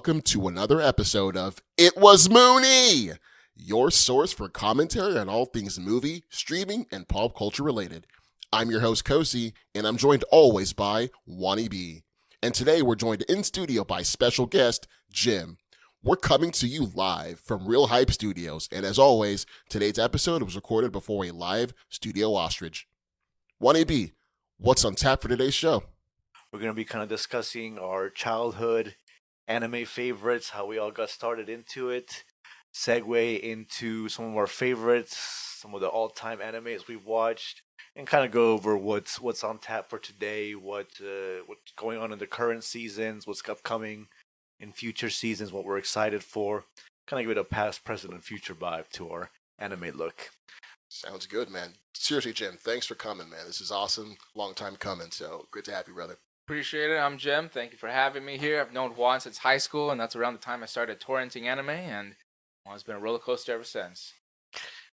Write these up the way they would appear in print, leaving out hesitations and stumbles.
welcome to another episode of It Was Mooney, your source for commentary on all things movie, streaming, and pop culture related. I'm your host, Kosi, and I'm joined always by Wannabe. And today we're joined in studio by special guest, Jim. We're coming to you live from Real Hype Studios, and as always, today's episode was recorded before a live studio ostrich. Wannabe, what's on tap for today's show? We're going to be kind of discussing our childhood anime favorites, how we all got started into it, segue into some of our favorites, some of the all-time animes we've watched, and kind of go over what's on tap for today, what's going on in the current seasons, what's upcoming in future seasons, what we're excited for. Kind of give it a past, present, and future vibe to our anime look. Sounds good, man. Seriously, Jim, thanks for coming, man. This is awesome. Long time coming, so good to have you, brother. Appreciate it. I'm Jim. Thank you for having me here. I've known Juan since high school, and that's around the time I started torrenting anime, and it's been a roller coaster ever since.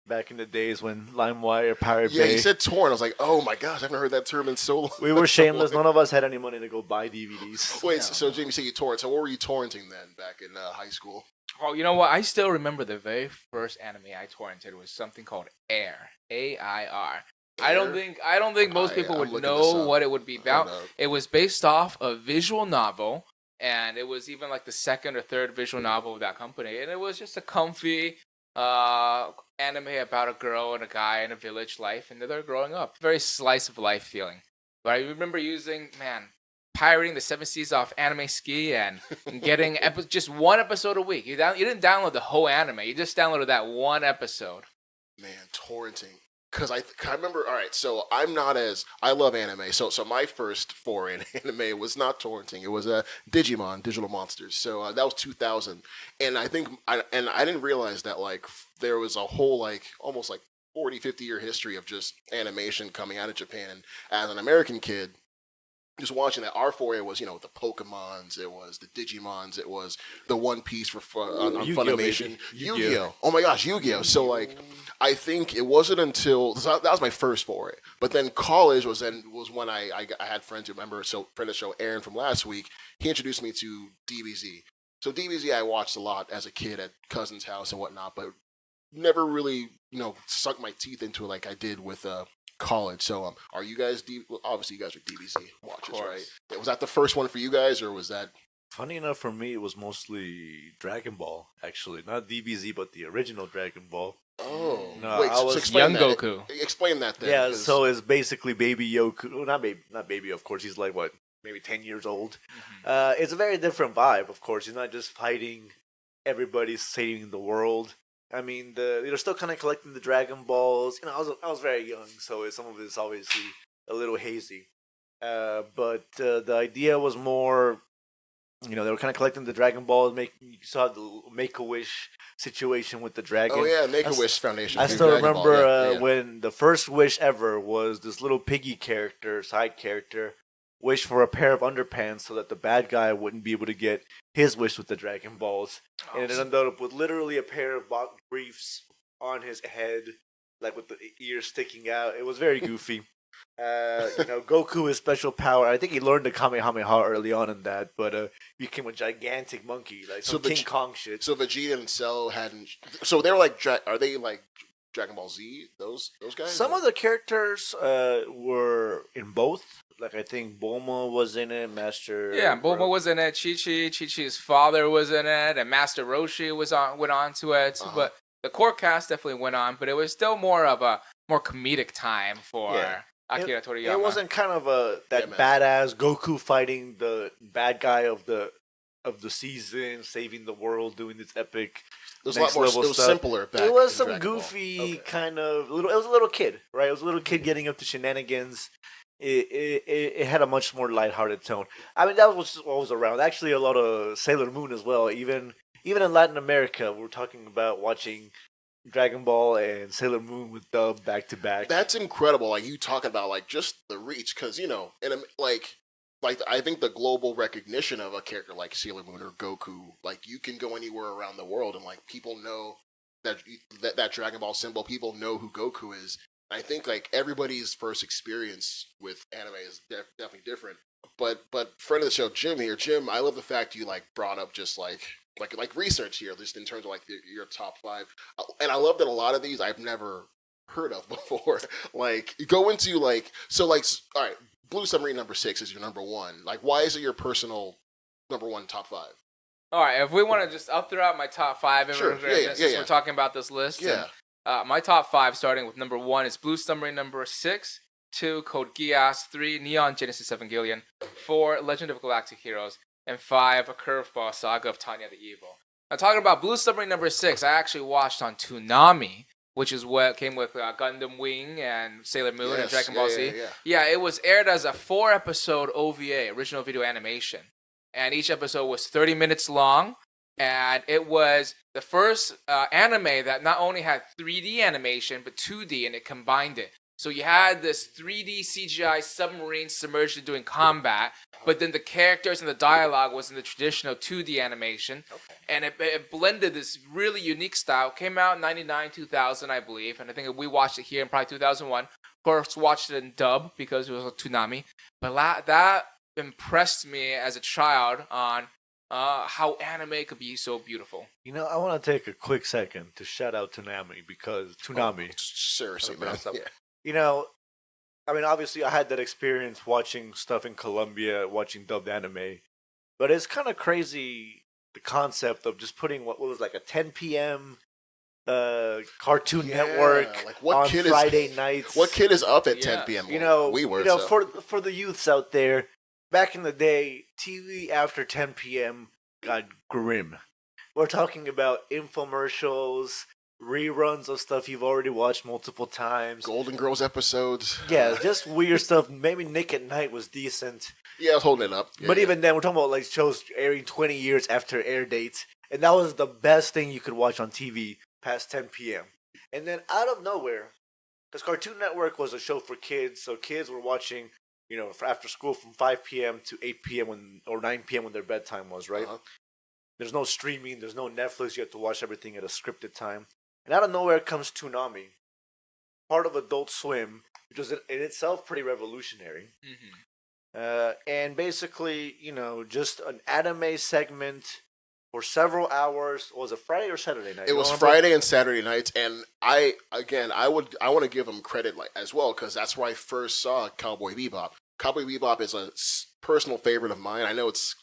Back in the days when LimeWire, Pirate Bay... Yeah, he said torrent. I was like, oh my gosh, I haven't heard that term in so long. We were shameless. None of us had any money to go buy DVDs. Wait, so Jim, you say you torrent. So what were you torrenting then back in high school? Oh, you know what? I still remember the very first anime I torrented was something called Air. A-I-R. I don't think most people would know what it would be about. It was based off a visual novel, and it was even like the second or third visual novel of that company. And it was just a comfy anime about a girl and a guy in a village life, and they're growing up. Very slice of life feeling. But I remember pirating the 7 Seas off Anime Ski and getting just one episode a week. You didn't download the whole anime. You just downloaded that one episode. Man, torrenting. Because I remember, all right, so I love anime. So my first foray in anime was not torrenting. It was Digimon, Digital Monsters. So that was 2000. And I didn't realize that, like, there was a whole, like, almost like 40, 50-year history of just animation coming out of Japan. And as an American kid, just watching that, our foray was, the Pokemons, it was the Digimons, it was the One Piece on Funimation. Yu-Gi-Oh! Oh my gosh, Yu-Gi-Oh! So, like, I think it wasn't until, that was my first foray. But then college was when I had friends who remember, so friend of the show, Aaron from last week, he introduced me to DBZ. So DBZ I watched a lot as a kid at cousin's house and whatnot, but never really, sunk my teeth into it like I did with college. So are you guys obviously you guys are DBZ watchers, right? Was that the first one for you guys, or was that? Funny enough, for me it was mostly Dragon Ball, actually. Not DBZ, but the original Dragon Ball. Oh, no, wait, I was explain young that. Goku. Explain that then. Yeah, so it's basically Baby Yoku. Well, not baby, of course. He's like, what, maybe 10 years old. Mm-hmm. It's a very different vibe, of course. He's not just fighting everybody, saving the world. I mean, they're still kind of collecting the Dragon Balls. I was very young, so some of it's obviously a little hazy. But the idea was more, they were kind of collecting the Dragon Balls. You saw the Make-A-Wish situation with the dragon. Oh yeah, Make-A-Wish Foundation. I still remember when the first wish ever was this little piggy side character, wish for a pair of underpants so that the bad guy wouldn't be able to get his wish with the Dragon Balls. And it ended up with literally a pair of briefs on his head, like with the ears sticking out. It was very goofy. Goku, his special power, I think he learned the Kamehameha early on in that, but became a gigantic monkey, like some King Kong shit. So Vegeta and Cell hadn't. So they were like, are they like Dragon Ball Z? Those guys? Some of the characters were in both. Like, I think Bulma was in it, Master... Yeah, Bulma was in it, Chi-Chi's father was in it, and Master Roshi went on to it. Uh-huh. But the core cast definitely went on, but it was still more of a more comedic time for Akira Toriyama. It wasn't kind of badass Goku fighting the bad guy of the season, saving the world, doing this epic... It was a lot more. It was simpler back. It was some goofy kind of... It was a little kid, right? It was a little kid getting up to shenanigans. It had a much more lighthearted tone. I mean, that was what was around. Actually, a lot of Sailor Moon as well. Even in Latin America, we're talking about watching Dragon Ball and Sailor Moon with dub back to back. That's incredible. Like, you talk about, like, just the reach, because like I think the global recognition of a character like Sailor Moon or Goku, like, you can go anywhere around the world and, like, people know that Dragon Ball symbol. People know who Goku is. I think, like, everybody's first experience with anime is definitely different. but friend of the show, Jim here. Jim, I love the fact you like brought up just like research here, just in terms of like your top five, and I love that a lot of these I've never heard of before. Like you go into all right, Blue Submarine number 6 is your number one. Like why is it your personal number one top five? All right, if we want to just, I'll throw out my top five. Sure. Yeah. We're talking about this list. Yeah. And, my top five, starting with number 1, is Blue Submarine number 6. 2, Code Geass. 3, Neon Genesis Evangelion. 4, Legend of Galactic Heroes. And 5, A Curveball Saga of Tanya the Evil. Now, talking about Blue Submarine number 6, I actually watched on Toonami, which is what came with Gundam Wing and Sailor Moon and Dragon Ball Z. Yeah, it was aired as a 4-episode OVA, original video animation. And each episode was 30 minutes long. And it was the first anime that not only had 3D animation, but 2D, and it combined it. So you had this 3D CGI submarine submerged and doing combat, but then the characters and the dialogue was in the traditional 2D animation. Okay. And it blended this really unique style. It came out in 99, 2000, I believe. And I think we watched it here in probably 2001. Of course, watched it in dub because it was a Toonami. But that impressed me as a child on how anime could be so beautiful. You know, I want to take a quick second to shout out Toonami because Toonami. Seriously, man. Yeah. You know, I mean, obviously, I had that experience watching stuff in Colombia, watching dubbed anime, but it's kind of crazy the concept of just putting what was like a 10 p.m. Cartoon Network like on Friday nights. What kid is up at 10 p.m.? You know, we were. For the youths out there, back in the day, TV after 10 p.m. got grim. We're talking about infomercials, reruns of stuff you've already watched multiple times. Golden Girls episodes. Yeah, just weird stuff. Maybe Nick at Night was decent. Yeah, I was holding it up. But even then, we're talking about like shows airing 20 years after air dates. And that was the best thing you could watch on TV past 10 p.m. And then out of nowhere, because Cartoon Network was a show for kids, so kids were watching, you know, after school from 5 p.m. to 8 p.m. or 9 p.m. when their bedtime was, right? Uh-huh. There's no streaming, there's no Netflix, you have to watch everything at a scripted time. And out of nowhere comes Toonami, part of Adult Swim, which was in itself pretty revolutionary. Mm-hmm. And basically, you know, just an anime segment for several hours. Was it Friday or Saturday night? It was Friday and Saturday nights, and I want to give them credit as well because that's where I first saw Cowboy Bebop. Cowboy Bebop is a personal favorite of mine. I know it's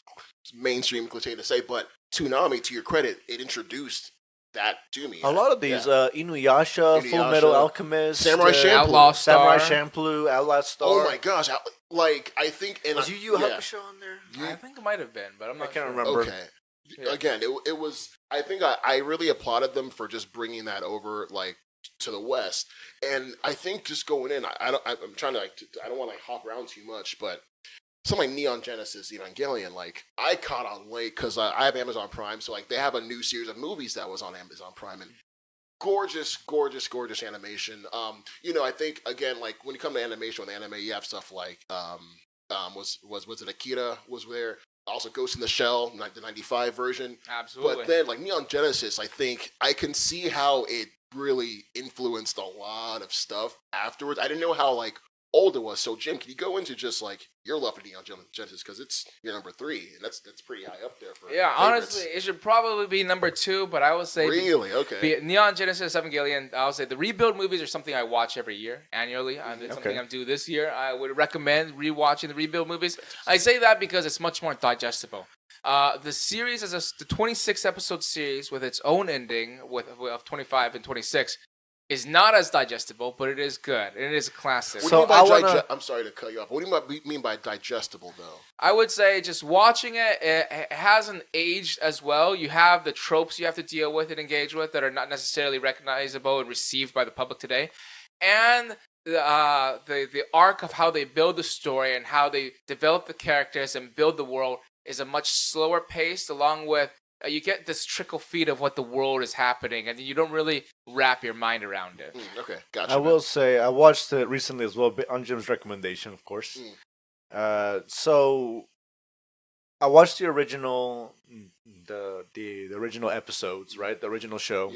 mainstream cliche to say, but Toonami, to your credit, it introduced that to me. A lot of these, Inuyasha, Full Metal Alchemist, Samurai Champloo, Outlaw Star. Samurai Champloo, Outlaw Star. Oh my gosh! I think was Yu Yu Hakusho on there? I think it might have been, but I can't remember. Okay. Yeah. Again, it was. I think I really applauded them for just bringing that over, like, to the West. And I think just going in, I'm trying to I don't want to hop around too much, but something like Neon Genesis Evangelion, like I caught on late because I have Amazon Prime, so like they have a new series of movies that was on Amazon Prime, and gorgeous animation. You know, I think again, like when you come to animation with anime, you have stuff like was it Akira was there. Also, Ghost in the Shell, the 95 version. Absolutely. But then, like, Neon Genesis, I think I can see how it really influenced a lot of stuff afterwards. I didn't know how, like, old it was. So, Jim, can you go into just, like, your love for Neon Genesis? Because it's your number 3, and that's pretty high up there for favorites. Honestly, it should probably be number 2, but I would say... Really? Okay. Neon Genesis Evangelion, I would say the rebuild movies are something I watch every year, annually. It's something I'm doing this year. I would recommend rewatching the rebuild movies. I say that because it's much more digestible. The series is the 26-episode series with its own ending of 25 and 26 is not as digestible, but it is good. It is a classic. I'm sorry to cut you off. What do you mean by digestible, though? I would say just watching it hasn't aged as well. You have the tropes you have to deal with and engage with that are not necessarily recognizable and received by the public today. And the arc of how they build the story and how they develop the characters and build the world is a much slower pace, along with you get this trickle feed of what the world is happening, and you don't really wrap your mind around it. Okay, gotcha. I will say I watched it recently as well, on Jim's recommendation, of course. So I watched the original, the original episodes, right? The original show.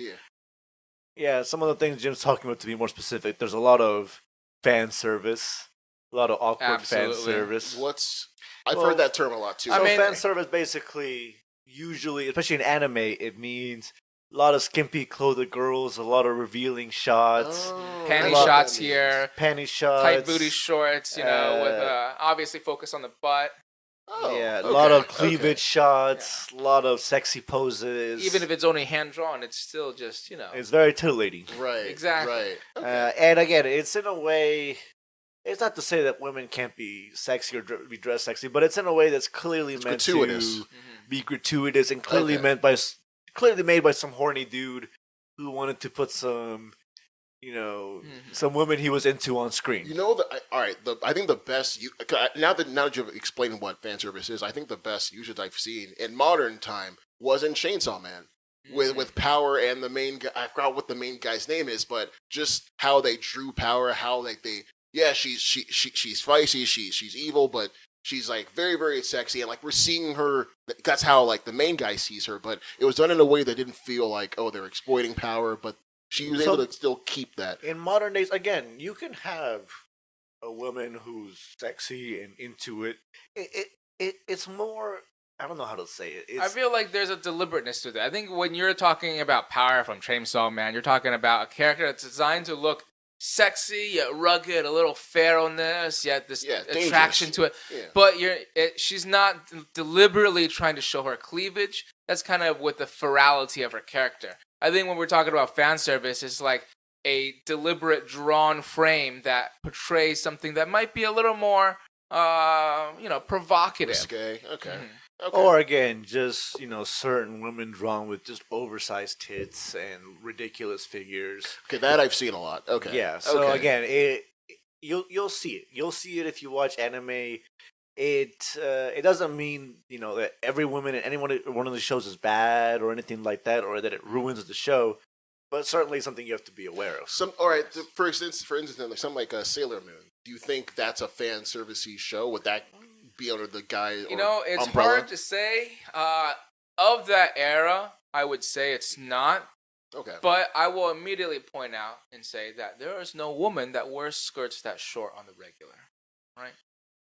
Yeah. Some of the things Jim's talking about, to be more specific, there's a lot of fan service. A lot of awkward Absolutely. fan service. I've heard that term a lot too. So fan service basically, usually, especially in anime, it means a lot of skimpy clothed girls, a lot of revealing shots, panty shots here, panty shots, tight booty shorts, with obviously focus on the butt. A lot of cleavage shots, a lot of sexy poses. Even if it's only hand drawn, it's still just it's very titillating. Right. Exactly. Right. Okay. And again, it's in a way. It's not to say that women can't be sexy or be dressed sexy, but it's in a way that's clearly meant gratuitous. to be gratuitous and clearly clearly made by some horny dude who wanted to put some, some women he was into on screen. I think the best now that you've explained what fan service is, I think the best usage I've seen in modern time was in Chainsaw Man. With Power and the main guy, I forgot what the main guy's name is, but just how they drew Power, how she's feisty, she's evil, but she's like very, very sexy, and like we're seeing her. That's how like the main guy sees her, but it was done in a way that didn't feel like they're exploiting Power, but she was able to still keep that. In modern days, again, you can have a woman who's sexy and into it. It's more. I don't know how to say it. I feel like there's a deliberateness to that. I think when you're talking about Power from Chainsaw Man, you're talking about a character that's designed to look sexy yet rugged, a little feralness, yet this attraction to it. Yeah. But she's not deliberately trying to show her cleavage. That's kind of with the ferality of her character. I think when we're talking about fan service, it's like a deliberate drawn frame that portrays something that might be a little more, provocative. Risque. Okay. Mm-hmm. Okay. Or again, just certain women drawn with just oversized tits and ridiculous figures. Okay, that I've seen a lot. Okay. Yeah. So again, you'll see it. You'll see it if you watch anime. It doesn't mean that every woman in any one of the shows is bad or anything like that, or that it ruins the show. But certainly something you have to be aware of. All right. For instance, like something like Sailor Moon. Do you think that's a fan servicey show? Would that be under the guy? It's umbrella? hard to say. Of that era, I would say it's not. Okay. But I will immediately point out and say that there is no woman that wears skirts that short on the regular, right?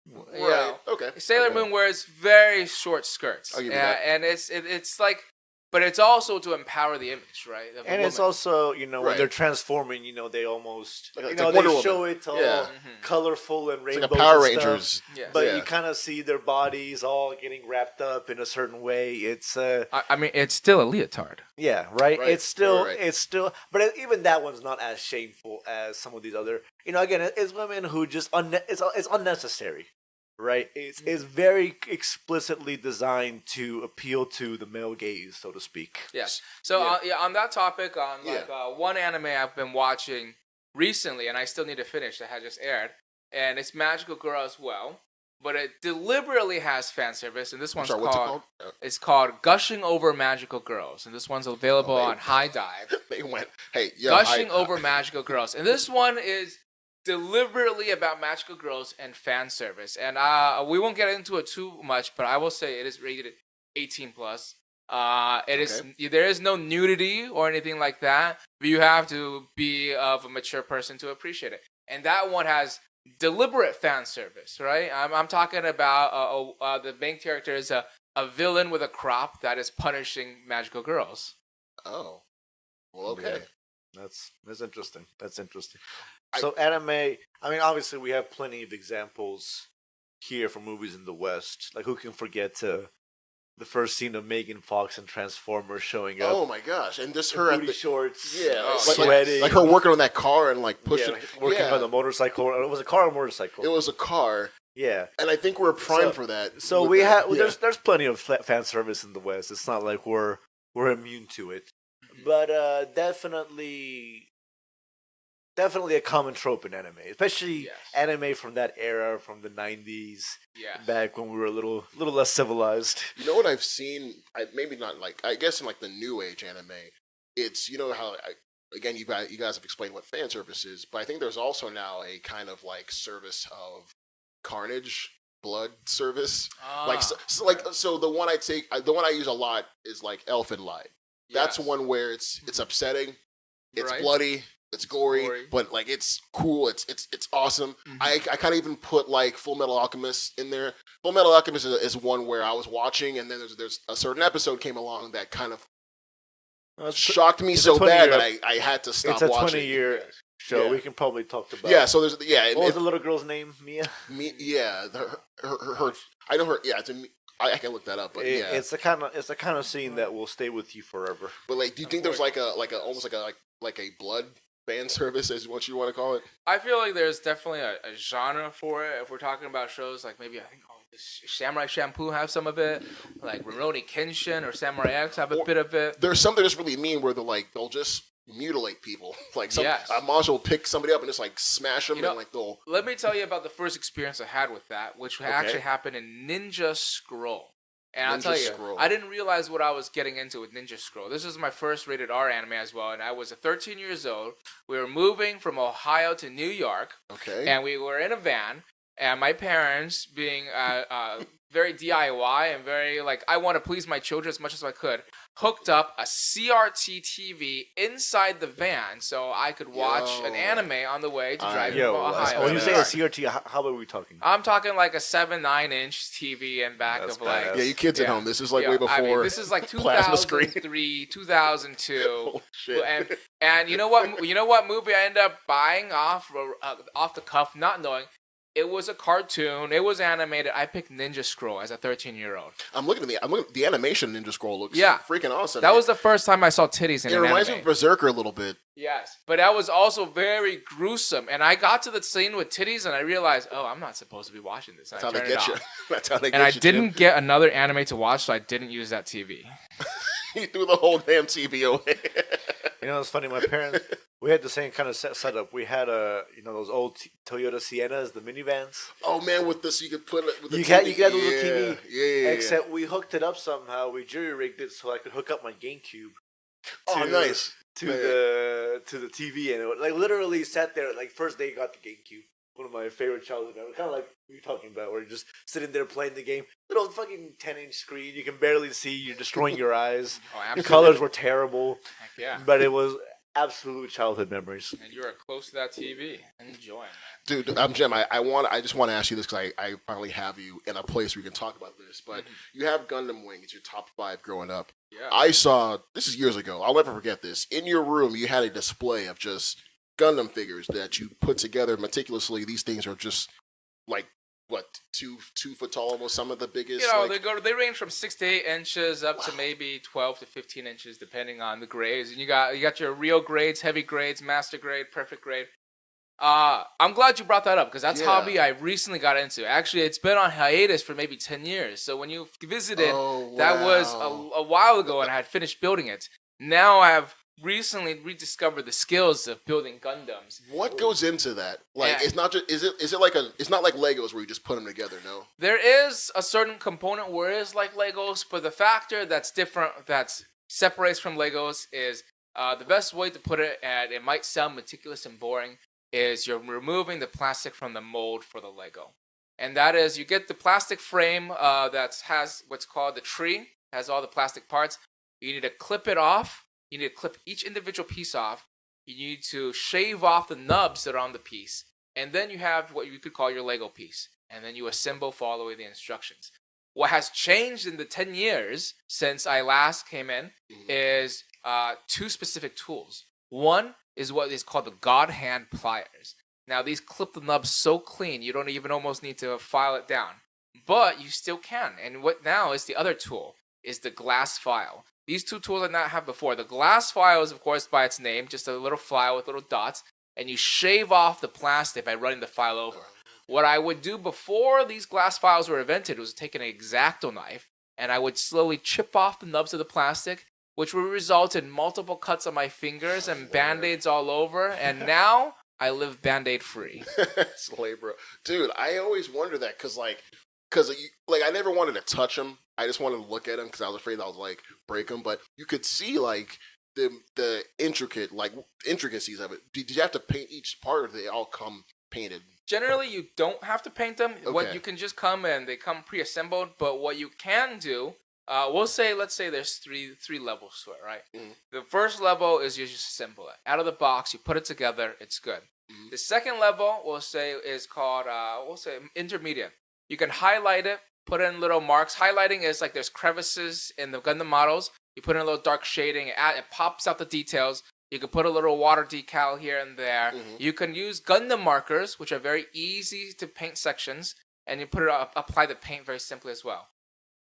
Right. Okay. Sailor Moon wears very short skirts. I'll give you that. And it's like, but it's also to empower the image, right? And it's also, when they're transforming, they almost, like they show it all colorful and rainbows. It's like a Power Rangers. But you kind of see their bodies all getting wrapped up in a certain way. It's, it's still a leotard. Yeah, right? It's still, but even that one's not as shameful as some of these other, again, it's women who just, it's unnecessary. Right, it's very explicitly designed to appeal to the male gaze, so to speak. Yes. So on that topic, one anime I've been watching recently, and I still need to finish that had just aired, and it's Magical Girl as well, but it deliberately has fan service, and this one's called? It's called Gushing Over Magical Girls, and this one's available on High Dive. They went, Gushing Over Magical Girls, and this one is deliberately about magical girls and fan service, and we won't get into it too much, but I will say it is rated 18 plus. There is no nudity or anything like that, but you have to be of a mature person to appreciate it. And that one has deliberate fan service, right? I'm talking about the main character is a villain with a crop that is punishing magical girls. Oh, well, okay. Yeah. That's interesting. So anime, obviously we have plenty of examples here from movies in the West. Like, who can forget the first scene of Megan Fox and Transformers showing up? Oh my gosh! And just her booty shorts, sweating, like her working on that car and like pushing, working on the motorcycle. It was a car or motorcycle? It was a car. Yeah, and I think we're primed for that. So we have there's plenty of fan service in the West. It's not like we're immune to it, but definitely a common trope in anime, especially anime from that era, from the 90s, back when we were a little less civilized. You know what I've seen? Maybe not I guess in like the new age anime, it's how again you guys have explained what fan service is, but I think there's also now a kind of like service of carnage, blood service. So the one the one I use a lot is like Elfen Lied. That's one where it's upsetting, it's bloody. It's gory, but like it's cool. It's awesome. Mm-hmm. I kind of even put like Full Metal Alchemist in there. Full Metal Alchemist is one where I was watching, and then there's a certain episode came along that kind of shocked me so bad that I had to stop watching. It's a 20-year show. We can probably talk about. Yeah. So there's What was the little girl's name? Mia. Yeah. Her I know her. Yeah. I can look that up, but it's the kind of scene that will stay with you forever. But like, do you think there's like a almost like a blood fan service, as what you want to call it? I feel like there's definitely a genre for it. If we're talking about shows like maybe I think Samurai Champloo have some of it, like Rurouni Kenshin or Samurai X have a bit of it. There's some that just really mean where they'll just mutilate people. Like a monster will pick somebody up and just like smash them, and like they'll. Let me tell you about the first experience I had with that, which actually happened in Ninja Scroll. And I'll tell you, I didn't realize what I was getting into with Ninja Scroll. This was my first rated R anime as well, and I was 13 years old. We were moving from Ohio to New York, and we were in a van, and my parents, being very DIY and very like, I want to please my children as much as I could, hooked up a CRT TV inside the van so I could watch an anime on the way to driving from Ohio. When you say a CRT, how about we talking? I'm talking like a 7-9-inch TV in back of like. Yeah, you kids at home. This is like way before. I mean, this is like 2003, 2002. Oh, shit. And you know what? You know what movie I ended up buying off the cuff, not knowing. It was a cartoon. It was animated. I picked Ninja Scroll as a 13-year-old. I'm looking at the animation. Ninja Scroll looks freaking awesome. That was the first time I saw titties in an anime. It reminds me of Berserker a little bit. Yes, but that was also very gruesome. And I got to the scene with titties, and I realized, I'm not supposed to be watching this. That's how they get you. That's how they get you. And I didn't get another anime to watch, so I didn't use that TV. You threw the whole damn TV away. You know, it's funny. My parents, we had the same kind of setup. We had those old Toyota Siennas, the minivans. Oh man, with this you could put it with the TV. You got the little TV. Yeah. Except we hooked it up somehow. We jury rigged it so I could hook up my GameCube. Nice. To the TV, and it like literally sat there. Like first day got the GameCube. One of my favorite childhood memories. Kind of like you're talking about, where you're just sitting there playing the game. Little fucking 10-inch screen. You can barely see. You're destroying your eyes. The colors were terrible. Heck yeah. But it was absolute childhood memories. And you were close to that TV. Enjoying that. Dude, I'm Jim. I just want to ask you this because I finally have you in a place where you can talk about this. But you have Gundam Wing. It's your top 5 growing up. Yeah. I saw, this is years ago. I'll never forget this. In your room, you had a display of just Gundam figures that you put together meticulously. These things are just like what, 2 foot tall, almost some of the biggest. They range from 6 to 8 inches up to maybe 12 to 15 inches depending on the grades. And you got your real grades, heavy grades, master grade, perfect grade. I'm glad you brought that up because that's a hobby I recently got into. Actually, it's been on hiatus for maybe 10 years. So when you visited, that was a while ago, and I had finished building it. Now I have recently rediscovered the skills of building Gundams. What goes into that? Like, it's not just it's not like Legos where you just put them together. No, there is a certain component where it is like Legos, but the factor that's different, that separates from Legos, is the best way to put it, and it might sound meticulous and boring, is you're removing the plastic from the mold for the Lego. And that is, you get the plastic frame that has what's called the tree, has all the plastic parts. You need to clip it off. You need to clip each individual piece off. You need to shave off the nubs that are on the piece. And then you have what you could call your Lego piece. And then you assemble following the instructions. What has changed in the 10 years since I last came in is 2 specific tools. One is what is called the God Hand pliers. Now, these clip the nubs so clean, you don't even almost need to file it down. But you still can. And what now is the other tool, is the glass file. These 2 tools I did not have before. The glass file is, of course, by its name, just a little file with little dots, and you shave off the plastic by running the file over. What I would do before these glass files were invented was take an X-Acto knife, and I would slowly chip off the nubs of the plastic, which would result in multiple cuts on my fingers and Band-Aids all over, and now I live Band-Aid free. Slay, bro. Dude, I always wonder that, because I never wanted to touch them. I just wanted to look at them because I was afraid I would like break them. But you could see like the intricacies of it. Did you have to paint each part, or do they all come painted? Generally, you don't have to paint them. Okay. What you can just come and they come pre-assembled. But what you can do let's say there's three levels to it, right? Mhm. The first level is you just assemble it out of the box. You put it together. It's good. Mhm. The second level, we'll say, is called intermediate. You can highlight it, put in little marks. Highlighting is like there's crevices in the Gundam models. You put in a little dark shading. It pops out the details. You can put a little water decal here and there. Mhm. You can use Gundam markers, which are very easy to paint sections, and you apply the paint very simply as well.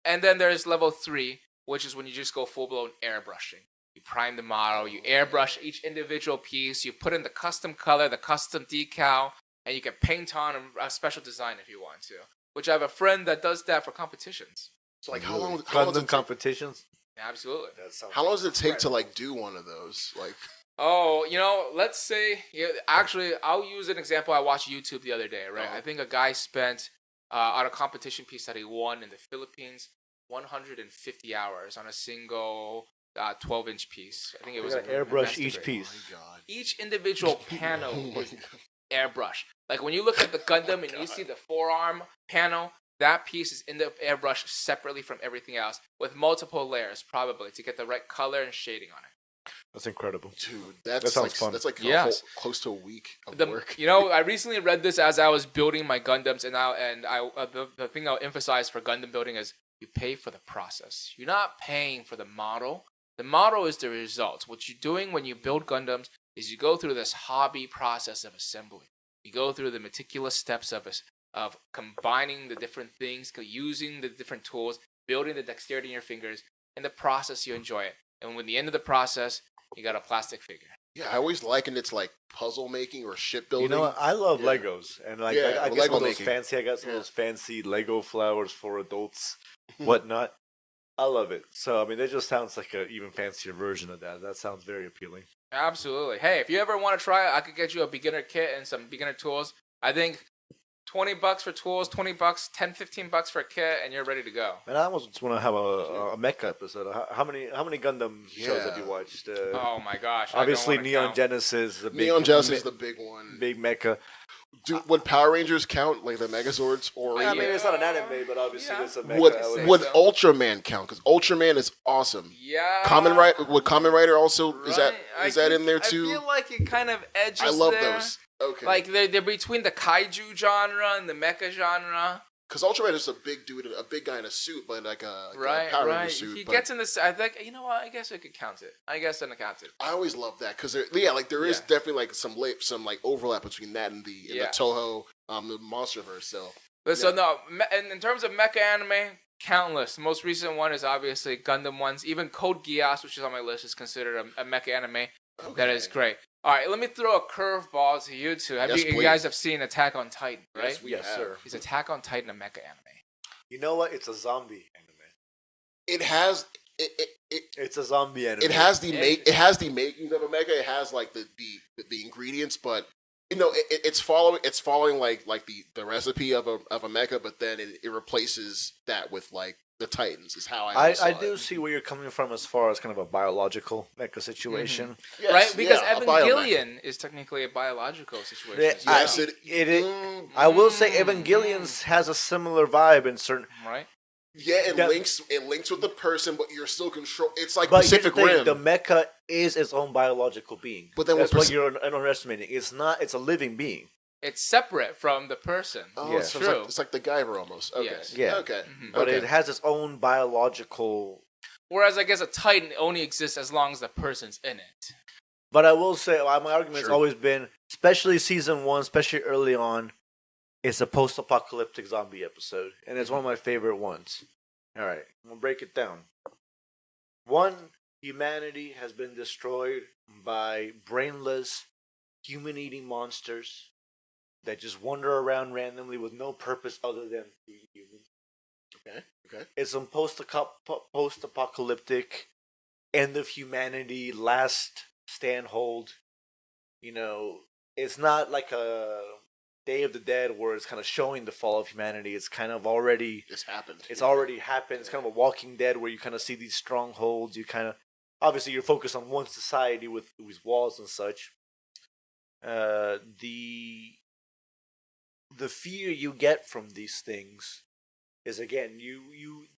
And then there's level 3, which is when you just go full-blown airbrushing. You prime the model, you airbrush each individual piece, you put in the custom color, the custom decal, and you can paint on a special design if you want to. Which I have a friend that does that for competitions. So like, Really? how long does Gundam it competitions? Absolutely. how long does it take to like do one of those? Like, Oh, let's say, actually, I'll use an example. I watched YouTube the other day, right? I think a guy spent, on a competition piece that he won in the Philippines, 150 hours on a single 12-inch piece. I think it was You a gotta airbrush master each grade. piece. oh my god. Each individual panel Oh my is god. airbrush. Like when you look at the Gundam and you see the forearm panel, that piece is in the airbrush separately from everything else with multiple layers, probably to get the right color and shading on it. That's incredible. Dude, That that's sounds like fun. that's like Yes. close to a week of The work. I recently read this as I was building my Gundams, and the thing I'll emphasize for Gundam building is you pay for the process. You're not paying for the model. The model is the result. What you're doing when you build Gundams is you go through this hobby process of assembly. You go through the meticulous steps of combining the different things, using the different tools, building the dexterity in your fingers. In the process, you enjoy it. And when the end of the process, you got a plastic figure. Yeah, I always liken it to like puzzle making or shipbuilding. You know what? I love Yeah. Legos, and like Yeah, I get Lego some of those making. fancy. I got some Yeah. of those fancy Lego flowers for adults, Hmm. whatnot. I love it. So I mean, that just sounds like an even fancier version of that. That sounds very appealing. Absolutely. Hey, if you ever want to try it, I could get you a beginner kit and some beginner tools. I think $20 for tools, $20, $10, $15 for a kit, and you're ready to go. And I almost just want to have a mecha episode. How many Gundam shows have you Yeah. watched? Oh my gosh! Obviously, I don't wanna Neon count. Genesis, the big Neon Justice is the big one. big mecha. Would Power Rangers count, like the Megazords? Or I mean, even- it's not an anime, but obviously Yeah. it's a mecha. would element. would so. Ultraman count? Because Ultraman is awesome. Yeah. Would Kamen Rider also is that Right. that in there I too? feel like it kind of edges. I love there. those. Okay. Like they're between the kaiju genre and the mecha genre. Because Ultraman is a big dude, a big guy in a suit, but like a Power Ranger suit. He but gets in this. I think you know what? I guess I could count it. I guess I can count it. I always love that because there is definitely like some overlap between that and the Toho the MonsterVerse. So So no, in terms of mecha anime, countless. The most recent one is obviously Gundam ones. Even Code Geass, which is on my list, is considered a mecha anime. okay. That is great. All right, let me throw a curveball to you two. You guys have seen Attack on Titan, right? Yes, we Yes, have. sir. Is Attack on Titan a mecha anime? You know what? It's a zombie anime. It has It's a zombie anime. it has the makings of a mecha. It has like the ingredients, but it's following like the recipe of a mecha, but then it replaces that with like the Titans. Is how I do see where you're coming from as far as kind of a biological mecha situation. Yes, Right? Because yeah, a biomecha. Evangelion is technically a biological situation. Yeah, Yes, I will say Evangelion has a similar vibe in certain. Right? Yeah, it Yeah. links with the person, but you're still control. It's like But here's Pacific the thing, Rim. the mecha is its own biological being. But then that's when what you're underestimating. It's not. It's a living being. It's separate from the person. Oh, Yeah. so True. it's like the Guyver almost. Okay. Yes. Yeah. Okay. Mhm. But Okay. it has its own biological. Whereas I guess a Titan only exists as long as the person's in it. But I will say my argument's Sure. always been, especially season 1, especially early on, it's a post-apocalyptic zombie episode, and it's one of my favorite ones. All right, I'm gonna break it down. One, humanity has been destroyed by brainless, human-eating monsters that just wander around randomly with no purpose other than being human. Okay. It's some post-apocalyptic, end of humanity, last stand-hold. It's not like a Day of the Dead where it's kind of showing the fall of humanity. It's kind of already It's happened. It's already happened. It's kind of a Walking Dead where you kind of see these strongholds. You kind of obviously you're focused on one society with walls and such. The fear you get from these things is again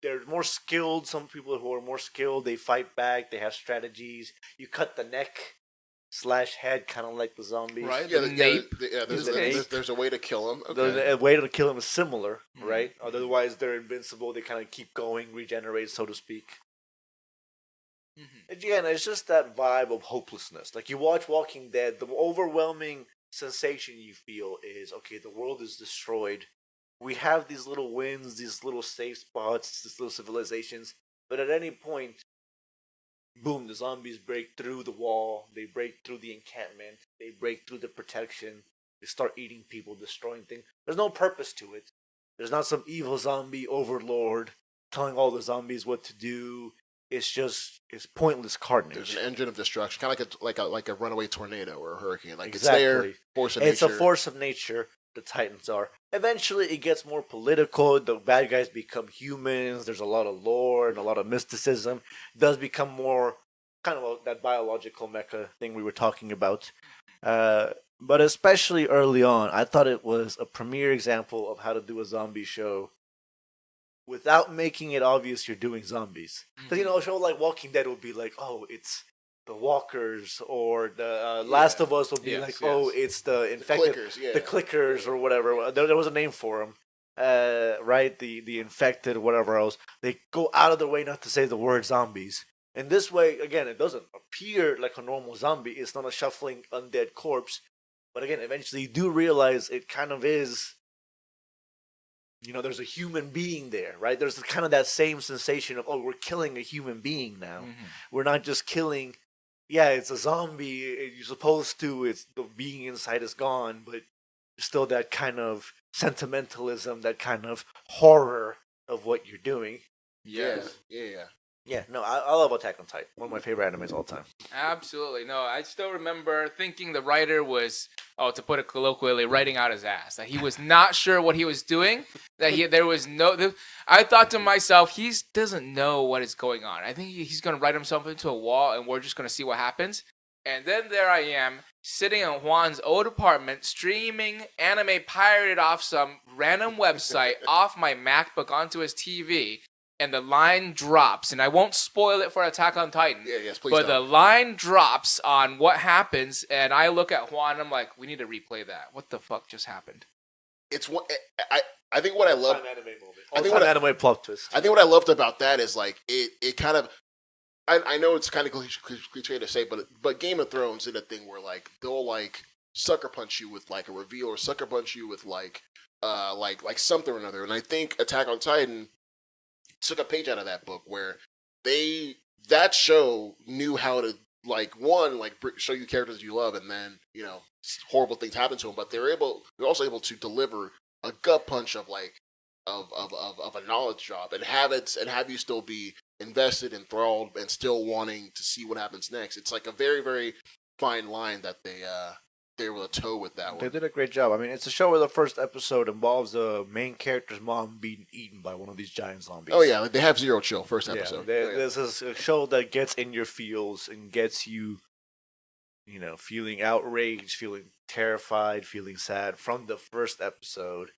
they're more skilled. Some people who are more skilled, they fight back. They have strategies. You cut the neck / head, kind of like the zombies. Right. Yeah, The nape. There's a way to kill him. Okay. The way to kill them is similar, right? Otherwise, they're invincible. They kind of keep going, regenerate, so to speak. Again, it's just that vibe of hopelessness. Like you watch Walking Dead, the overwhelming sensation you feel is, okay, the world is destroyed. We have these little wins, these little safe spots, these little civilizations, but at any point, boom, the zombies break through the wall, they break through the encampment, they break through the protection, they start eating people, destroying things. There's no purpose to it. There's not some evil zombie overlord telling all the zombies what to do. It's pointless carnage. There's an engine of destruction, kind of like a runaway tornado or a hurricane. Like exactly. It's there, force of nature. It's a force of nature. The Titans are. Eventually, it gets more political. The bad guys become humans. There's a lot of lore and a lot of mysticism. It does become more kind of that biological mecha thing we were talking about. But especially early on, I thought it was a premier example of how to do a zombie show without making it obvious you're doing zombies. Because, a show like Walking Dead would be like, oh, it's the walkers, or the Last of Us would be oh, it's the infected, the clickers or whatever. There was a name for them, right? The infected, whatever else. They go out of their way not to say the word zombies. And this way, again, it doesn't appear like a normal zombie. It's not a shuffling undead corpse. But again, eventually you do realize it kind of is. There's a human being there, right? There's kind of that same sensation of, oh, we're killing a human being now. We're not just killing, it's a zombie. You're supposed to, it's the being inside is gone, but still that kind of sentimentalism, that kind of horror of what you're doing. Yes. Yeah, no, I love Attack on Titan. One of my favorite animes of all time. Absolutely. No, I still remember thinking the writer was, to put it colloquially, writing out his ass. That he was not sure what he was doing. I thought to myself, he doesn't know what is going on. I think he's going to write himself into a wall and we're just going to see what happens. And then there I am, sitting in Juan's old apartment, streaming anime pirated off some random website off my MacBook onto his TV. And the line drops, and I won't spoil it for Attack on Titan. Yes, please but don't. The line drops on what happens, and I look at Juan, and I'm like, we need to replay that. What the fuck just happened? It's what I think. What I love. Anime plot twist. I think what I loved about that is like it kind of. I know it's kind of cliche to say, but Game of Thrones did a thing where like they'll like sucker punch you with like a reveal, or sucker punch you with like something or another. And I think Attack on Titan took a page out of that book, where that show knew how to show you characters you love, and then horrible things happen to them, but they're also able to deliver a gut punch of a knowledge drop, and have you still be invested, enthralled, and still wanting to see what happens next. It's like a very, very fine line that they were able to toe with that one. They did a great job. I mean, it's a show where the first episode involves the main character's mom being eaten by one of these giant zombies. Oh yeah, they have zero chill first episode. This is a show that gets in your feels and gets you, feeling outraged, feeling terrified, feeling sad from the first episode,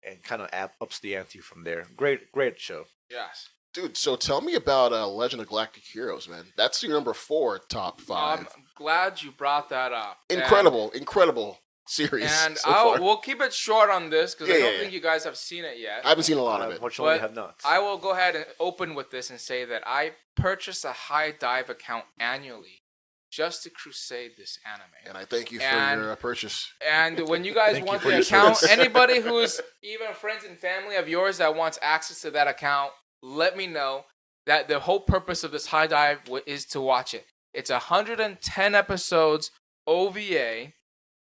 and kind of ups the ante from there. Great show. Yes. Dude, so tell me about Legend of Galactic Heroes, man. That's your number 4 top 5. I'm glad you brought that up. Incredible series. And so we'll keep it short on this because I don't think you guys have seen it yet. I haven't seen a lot of it. Unfortunately, I have not. I will go ahead and open with this and say that I purchase a high dive account annually just to crusade this anime. And I thank you for your purchase. And when you guys want the account, anybody who's even friends and family of yours that wants access to that account, let me know. That the whole purpose of this high dive is to watch it. It's 110 episodes OVA,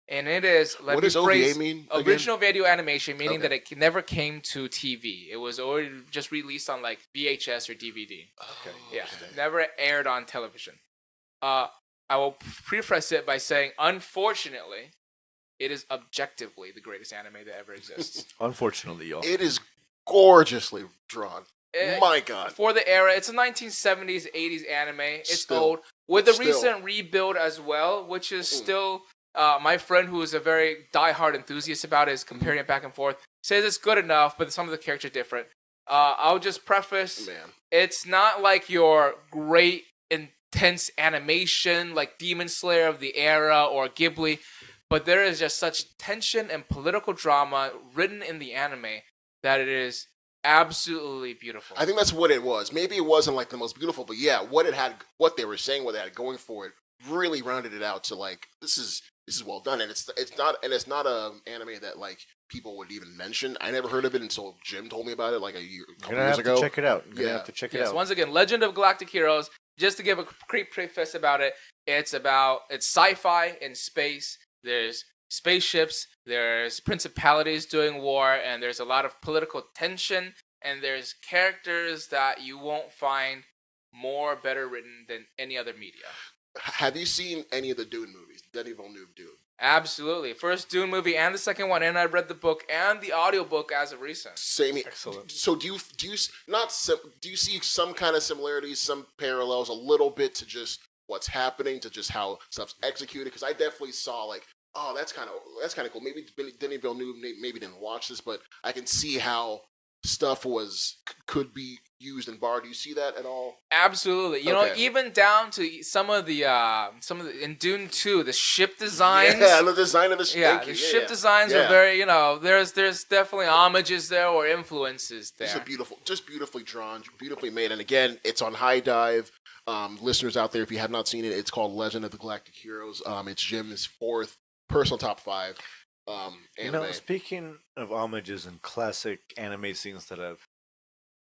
and it is, what does OVA mean again? Original video animation, meaning that it never came to TV. It was already just released on like VHS or DVD. Okay. Yeah, never aired on television. I will preface it by saying, unfortunately, it is objectively the greatest anime that ever exists. Unfortunately, y'all. It is gorgeously drawn. My God. For the era, it's a 1970s, 80s anime. It's old. With the recent rebuild as well, which is still, my friend who is a very diehard enthusiast about it is comparing it back and forth, says it's good enough, but some of the characters are different. I'll just preface, it's not like your great intense animation like Demon Slayer of the era or Ghibli, but there is just such tension and political drama written in the anime that it is absolutely beautiful. I think that's what it was. Maybe it wasn't like the most beautiful, but yeah, what it had, what they were saying, what they had going for it, really rounded it out to like this is well done, and it's not a anime that like people would even mention. I never heard of it until Jim told me about it like a couple years ago. Check it out. You're gonna have to check it out. Once again, Legend of Galactic Heroes. Just to give a quick preface about it, it's sci-fi in space. There's spaceships, there's principalities doing war, and there's a lot of political tension, and there's characters that you won't find better written than any other media. Have you seen any of the Dune movies? Denis Villeneuve Dune? Absolutely. First Dune movie and the second one, and I read the book and the audiobook as of recent. Same. Excellent. So do you see some kind of similarities, some parallels, a little bit to just what's happening, to just how stuff's executed? Because I definitely saw like, oh, that's kind of cool. Maybe Denis Villeneuve maybe didn't watch this, but I can see how stuff could be used and borrowed. Do you see that at all? Absolutely. You know, even down to some of the in Dune 2, the ship designs. Yeah, the design of the ship. Yeah, the ship designs are very, there's definitely homages there or influences there. Just beautifully drawn, beautifully made. And again, it's on High Dive. Listeners out there, if you have not seen it, it's called Legend of the Galactic Heroes. It's Jim's fourth personal top 5. Anime. Speaking of homages and classic anime scenes that have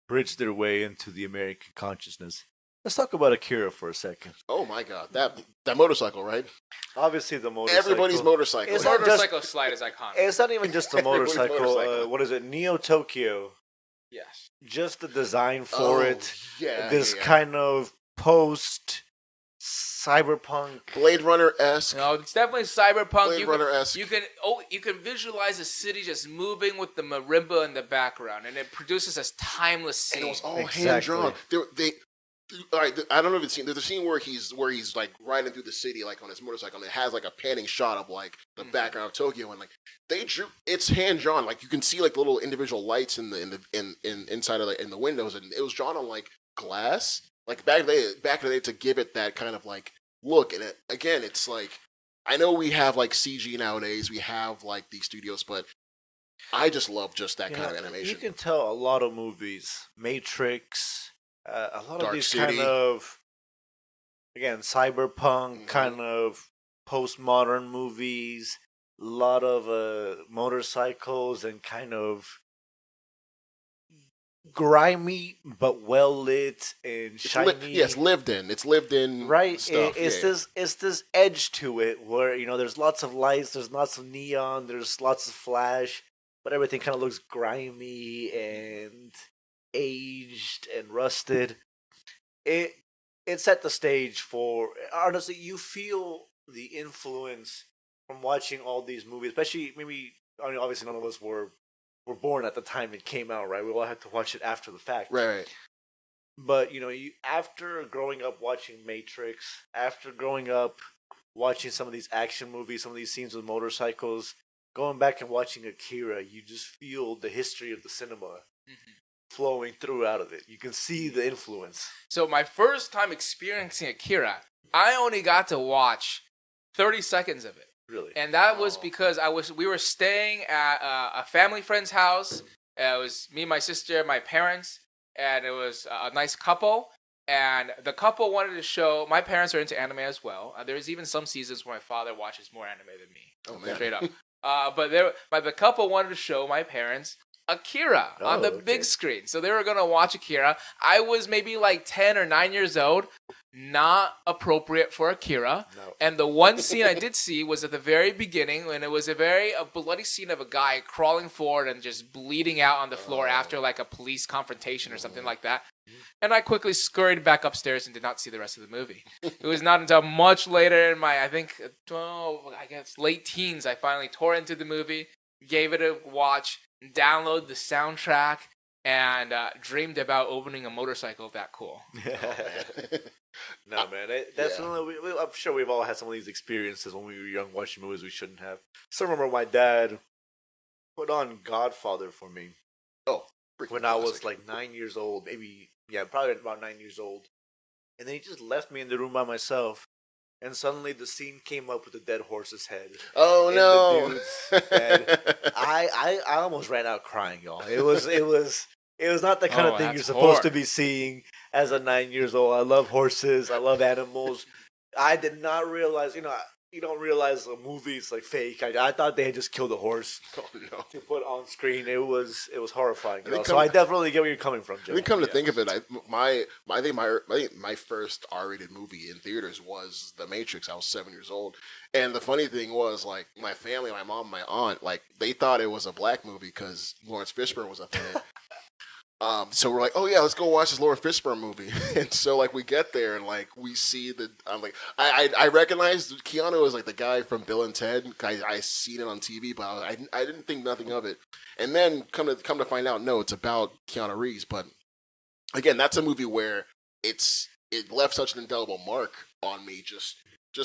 bridged their way into the American consciousness, let's talk about Akira for a second. Oh my god, that motorcycle, right? Obviously the motorcycle. Everybody's motorcycle. The motorcycle slide is iconic. It's not even just the motorcycle. What is it? Neo Tokyo. Yes. Just the design for it. Yeah. This kind of post cyberpunk, Blade Runner-esque. No, it's definitely cyberpunk. Blade Runner-esque. You can visualize a city just moving with the marimba in the background, and it produces this timeless scene. And it was all hand drawn. All right, I don't know if it's seen. There's a scene where he's like riding through the city like on his motorcycle, and it has like a panning shot of like the background of Tokyo, and like they drew. It's hand drawn. Like you can see like little individual lights in inside of in the windows, and it was drawn on like glass. Like back in the day, to give it that kind of like look, and again, it's like I know we have like CG nowadays, we have like these studios, but I just love just that kind of animation. You can tell a lot of movies, Matrix, a lot Dark of these City. kind of again cyberpunk kind of postmodern movies, a lot of motorcycles and kind of grimy but well lit and shiny. It's lived in. It's lived in. Right. Stuff. It's this edge to it where there's lots of lights, there's lots of neon, there's lots of flash, but everything kind of looks grimy and aged and rusted. It set the stage for, honestly, you feel the influence from watching all these movies, especially maybe obviously none of us were born at the time it came out, right? We all had to watch it after the fact. Right. But, you after growing up watching Matrix, after growing up watching some of these action movies, some of these scenes with motorcycles, going back and watching Akira, you just feel the history of the cinema flowing through out of it. You can see the influence. So my first time experiencing Akira, I only got to watch 30 seconds of it. Really? And that was because we were staying at a family friend's house. It was me, my sister, my parents, and it was a nice couple. And the couple wanted to show, my parents are into anime as well. There's even some seasons where my father watches more anime than me. Oh, man. Straight up. But the couple wanted to show my parents Akira on the big screen. So they were going to watch Akira. I was maybe like 10 or 9 years old. Not appropriate for Akira. No. And the one scene I did see was at the very beginning, and it was a bloody scene of a guy crawling forward and just bleeding out on the floor after like a police confrontation or something like that. And I quickly scurried back upstairs and did not see the rest of the movie. It was not until much later in my, I guess late teens, I finally tore into the movie, gave it a watch, downloaded the soundtrack, and dreamed about opening a motorcycle that cool. No, man. Definitely, I'm sure we've all had some of these experiences when we were young watching movies we shouldn't have. So I remember my dad put on Godfather for me. Oh. when I was like 9 years old, probably about 9 years old. And then he just left me in the room by myself. And suddenly the scene came up with the dead horse's head. Oh no! The dude's head. I almost ran out crying, y'all. It was not the kind of thing you're supposed to be seeing as a 9 years old. I love horses. I love animals. I did not realize, you don't realize a movie's like fake. I thought they had just killed a horse to put on screen. It was horrifying. So I definitely get where you're coming from, Joe. I think come to think of it, I think my first R-rated movie in theaters was The Matrix. I was 7 years old, and the funny thing was, like, my family, my mom, my aunt, like, they thought it was a black movie because Lawrence Fishburne was up in it. So we're like, oh yeah, let's go watch this Lawrence Fishburne movie. And so like we get there and like we see I'm like, I recognized Keanu as like the guy from Bill and Ted. I seen it on TV, but I didn't think nothing of it. And then come to find out, no, it's about Keanu Reeves. But again, that's a movie where it left such an indelible mark on me just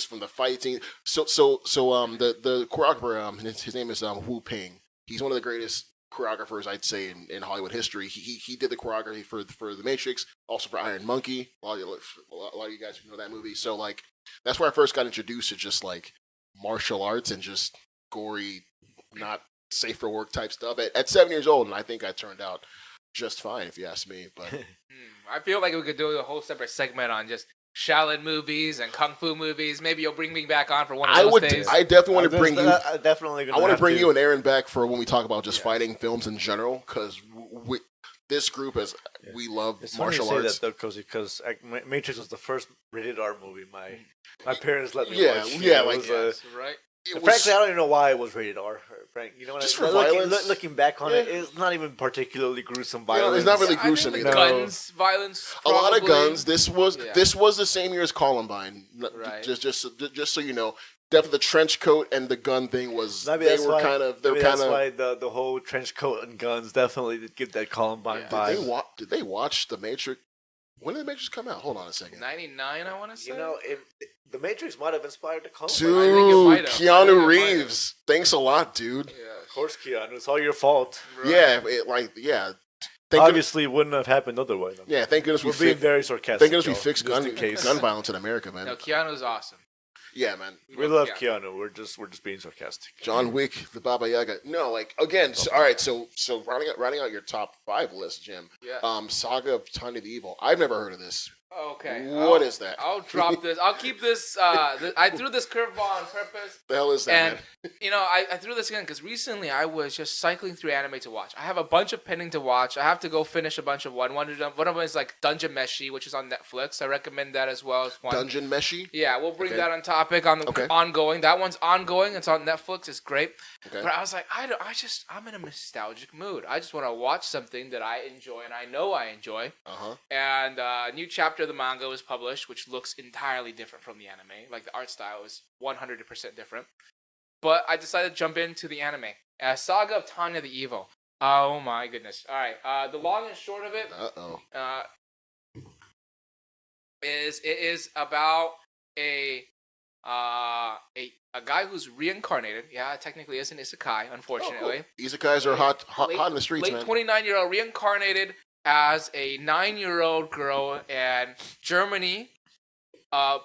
from the fighting. So the choreographer, his name is Wu Ping. He's one of the greatest choreographers, I'd say, in Hollywood history. He did the choreography for The Matrix, also for Iron Monkey. A lot of you guys know that movie. So like that's where I first got introduced to just like martial arts and just gory, not safe for work type stuff at 7 years old, and I think I turned out just fine, if you ask me. But I feel like we could do a whole separate segment on just Shaolin movies and kung fu movies. Maybe you'll bring me back on for one of those days. I definitely want to bring you. I want to bring you and Aaron back for when we talk about just fighting films in general, because this group we love martial arts. It's funny you say that though, because Matrix was the first rated R movie my parents let me watch. Right. Frankly, I don't even know why it was rated R. Frank, you know what just I mean? For violence. Looking back on it, it's not even particularly gruesome violence. It's not really gruesome. Guns, violence. Probably. A lot of guns. This was the same year as Columbine. Right. Just so you know, definitely the trench coat and the gun thing was. That's why the whole trench coat and guns definitely did give that Columbine vibe. Did they watch The Matrix? When did The Matrix come out? Hold on a second. 99, I want to say. The Matrix might have inspired the Columbine. Dude, Keanu Reeves. Thanks a lot, dude. Yeah, of course, Keanu. It's all your fault. Right. Yeah, Obviously, it wouldn't have happened otherwise. Yeah, thank goodness we're being very sarcastic. Thank goodness we fixed gun violence in America, man. No, Keanu's awesome. Yeah, man. We love Keanu. We're just being sarcastic. John Wick, the Baba Yaga. No, like again. All right. So rounding out your top 5 list, Jim. Yeah. Saga of Tanya the Evil. I've never heard of this. Okay. What is that? I'll drop this. I'll keep this. I threw this curveball on purpose. The hell is that? And I threw this in because recently I was just cycling through anime to watch. I have a bunch of pending to watch. I have to go finish a bunch of one. One of them is like Dungeon Meshi, which is on Netflix. I recommend that as well as one. Dungeon Meshi? Yeah, we'll bring that on topic on the ongoing. That one's ongoing. It's on Netflix. It's great. Okay. But I was like, I'm in a nostalgic mood. I just want to watch something that I enjoy and I know I enjoy. And a new chapter of the manga was published, which looks entirely different from the anime. Like the art style is 100% different. But I decided to jump into the anime. Saga of Tanya the Evil. Oh my goodness. All right. The long and short of it is about a guy who's reincarnated. Yeah, it technically is an isekai, unfortunately. Oh, cool. Isekais are hot in the streets, man. 29-year-old reincarnated as a 9-year-old girl in Germany,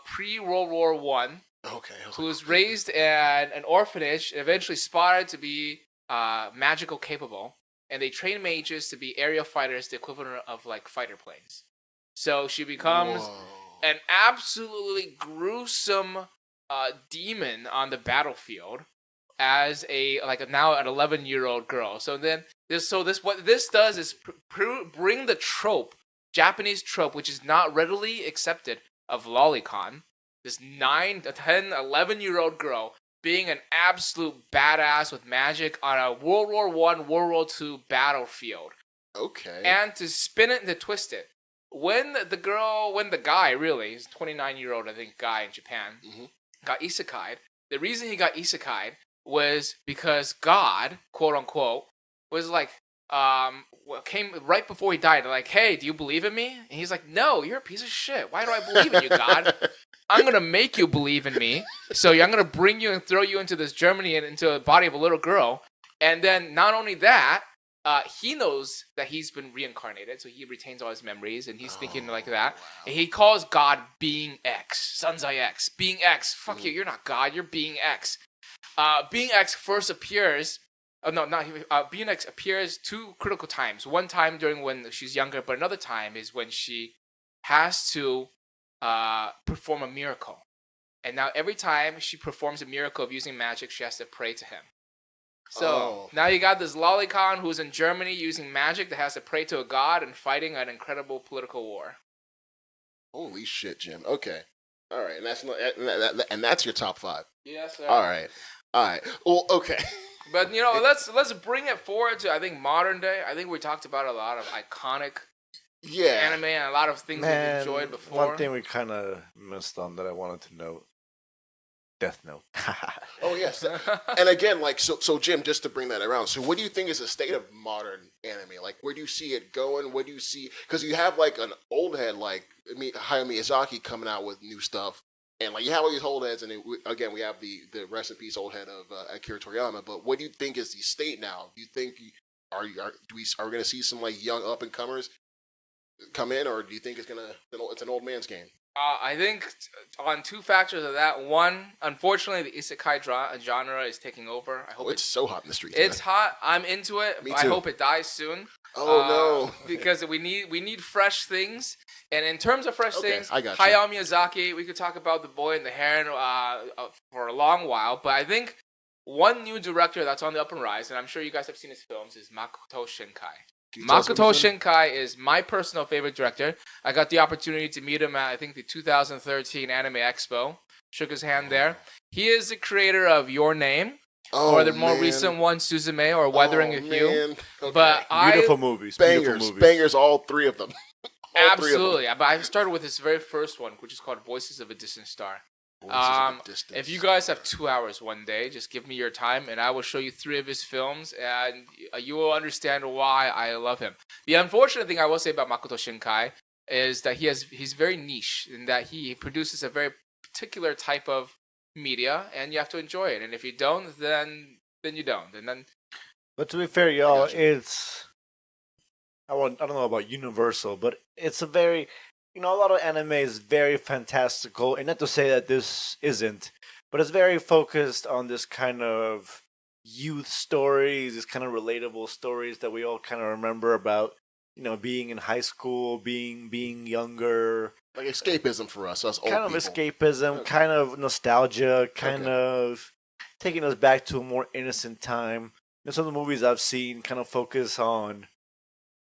pre-World War I. Okay. Who was raised in an orphanage and eventually spotted to be magical capable. And they train mages to be aerial fighters, the equivalent of like fighter planes. So she becomes an absolutely gruesome demon on the battlefield as now an 11-year-old girl. So then what this does is bring the trope, Japanese trope, which is not readily accepted, of lolicon. This 9, 10, 11-year-old girl being an absolute badass with magic on a World War I, World War II battlefield. Okay. And to spin it and to twist it. When the guy, really, he's a 29-year-old, I think, guy in Japan, got isekai'd, the reason he got isekai'd was because God, quote unquote, was like, came right before he died, like, hey, do you believe in me? And he's like, no, you're a piece of shit. Why do I believe in you, God? I'm going to make you believe in me. So I'm going to bring you and throw you into this Germany and into the body of a little girl. And then not only that, he knows that he's been reincarnated, so he retains all his memories, and he's thinking like that. Wow. And he calls God Being X, Sunzai X, Being X. Fuck you, you're not God, you're Being X. Being X first appears. Oh no, not Being X appears 2 critical times. One time during when she's younger, but another time is when she has to perform a miracle. And now every time she performs a miracle of using magic, she has to pray to him. So now you got this lolicon who's in Germany using magic that has to pray to a god and fighting an incredible political war. Holy shit, Jim. Okay. All right. And that's your top 5. Yes, sir. All right. Well, okay. But let's bring it forward to I think modern day. I think we talked about a lot of iconic anime and a lot of things we've enjoyed before. One thing we kind of missed on that I wanted to note. Death Note. Oh yes, and again, like so, Jim. Just to bring that around, so what do you think is the state of modern anime? Like, where do you see it going? What do you see? Because you have like an old head like Hayao Miyazaki coming out with new stuff, and like you have all these old heads, and again, we have the rest in peace old head of Akira Toriyama. But what do you think is the state now? Do you think are we going to see some like young up and comers come in, or do you think it's an old man's game? I think on 2 factors of that. One, unfortunately, the isekai genre is taking over. I hope it's so hot in the streets. It's hot. I'm into it. Me too. I hope it dies soon. Oh no! Because we need fresh things. And in terms of fresh things, I got Hayao Miyazaki. We could talk about The Boy and the Heron for a long while, but I think one new director that's on the up and rise, and I'm sure you guys have seen his films, is Makoto Shinkai. Makoto Shinkai is my personal favorite director. I got the opportunity to meet him at, I think, the 2013 Anime Expo. Shook his hand there. He is the creator of Your Name, or the more recent one, Suzume, or Weathering with You. Okay. But beautiful movies. Bangers, all 3 of them. Absolutely. But I started with his very first one, which is called Voices of a Distant Star. If you guys have 2 hours one day, just give me your time and I will show you 3 of his films and you will understand why I love him. The unfortunate thing I will say about Makoto Shinkai is that he's very niche in that he produces a very particular type of media and you have to enjoy it. And if you don't, then you don't. And then. But to be fair, y'all, it's I don't know about Universal, but it's a very a lot of anime is very fantastical, and not to say that this isn't, but it's very focused on this kind of youth stories, this kind of relatable stories that we all kind of remember about, being in high school, being younger. Like escapism for us old kind of people. Escapism, kind of nostalgia, kind of taking us back to a more innocent time. Some of the movies I've seen kind of focus on.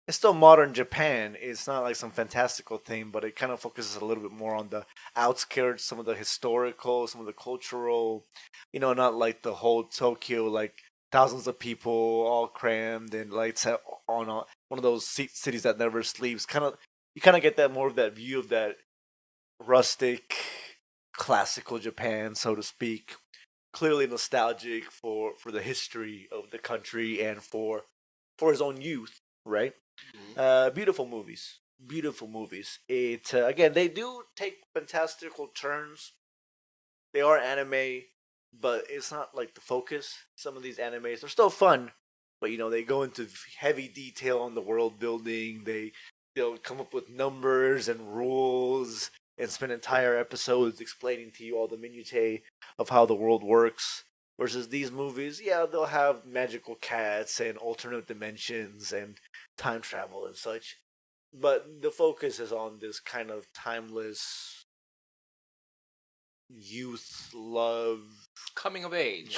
It's still modern Japan. It's not like some fantastical thing, but it kind of focuses a little bit more on the outskirts, some of the historical, some of the cultural, not like the whole Tokyo, like thousands of people all crammed and like set on one of those cities that never sleeps. You kind of get that more of that view of that rustic, classical Japan, so to speak. Clearly nostalgic for the history of the country and for his own youth, right? Mm-hmm. Beautiful movies. It again, they do take fantastical turns. They are anime, but it's not like the focus. Some of these animes are still fun, but they go into heavy detail on the world building. They'll come up with numbers and rules and spend entire episodes explaining to you all the minutiae of how the world works. Versus these movies, they'll have magical cats and alternate dimensions and time travel and such. But the focus is on this kind of timeless youth love, coming of age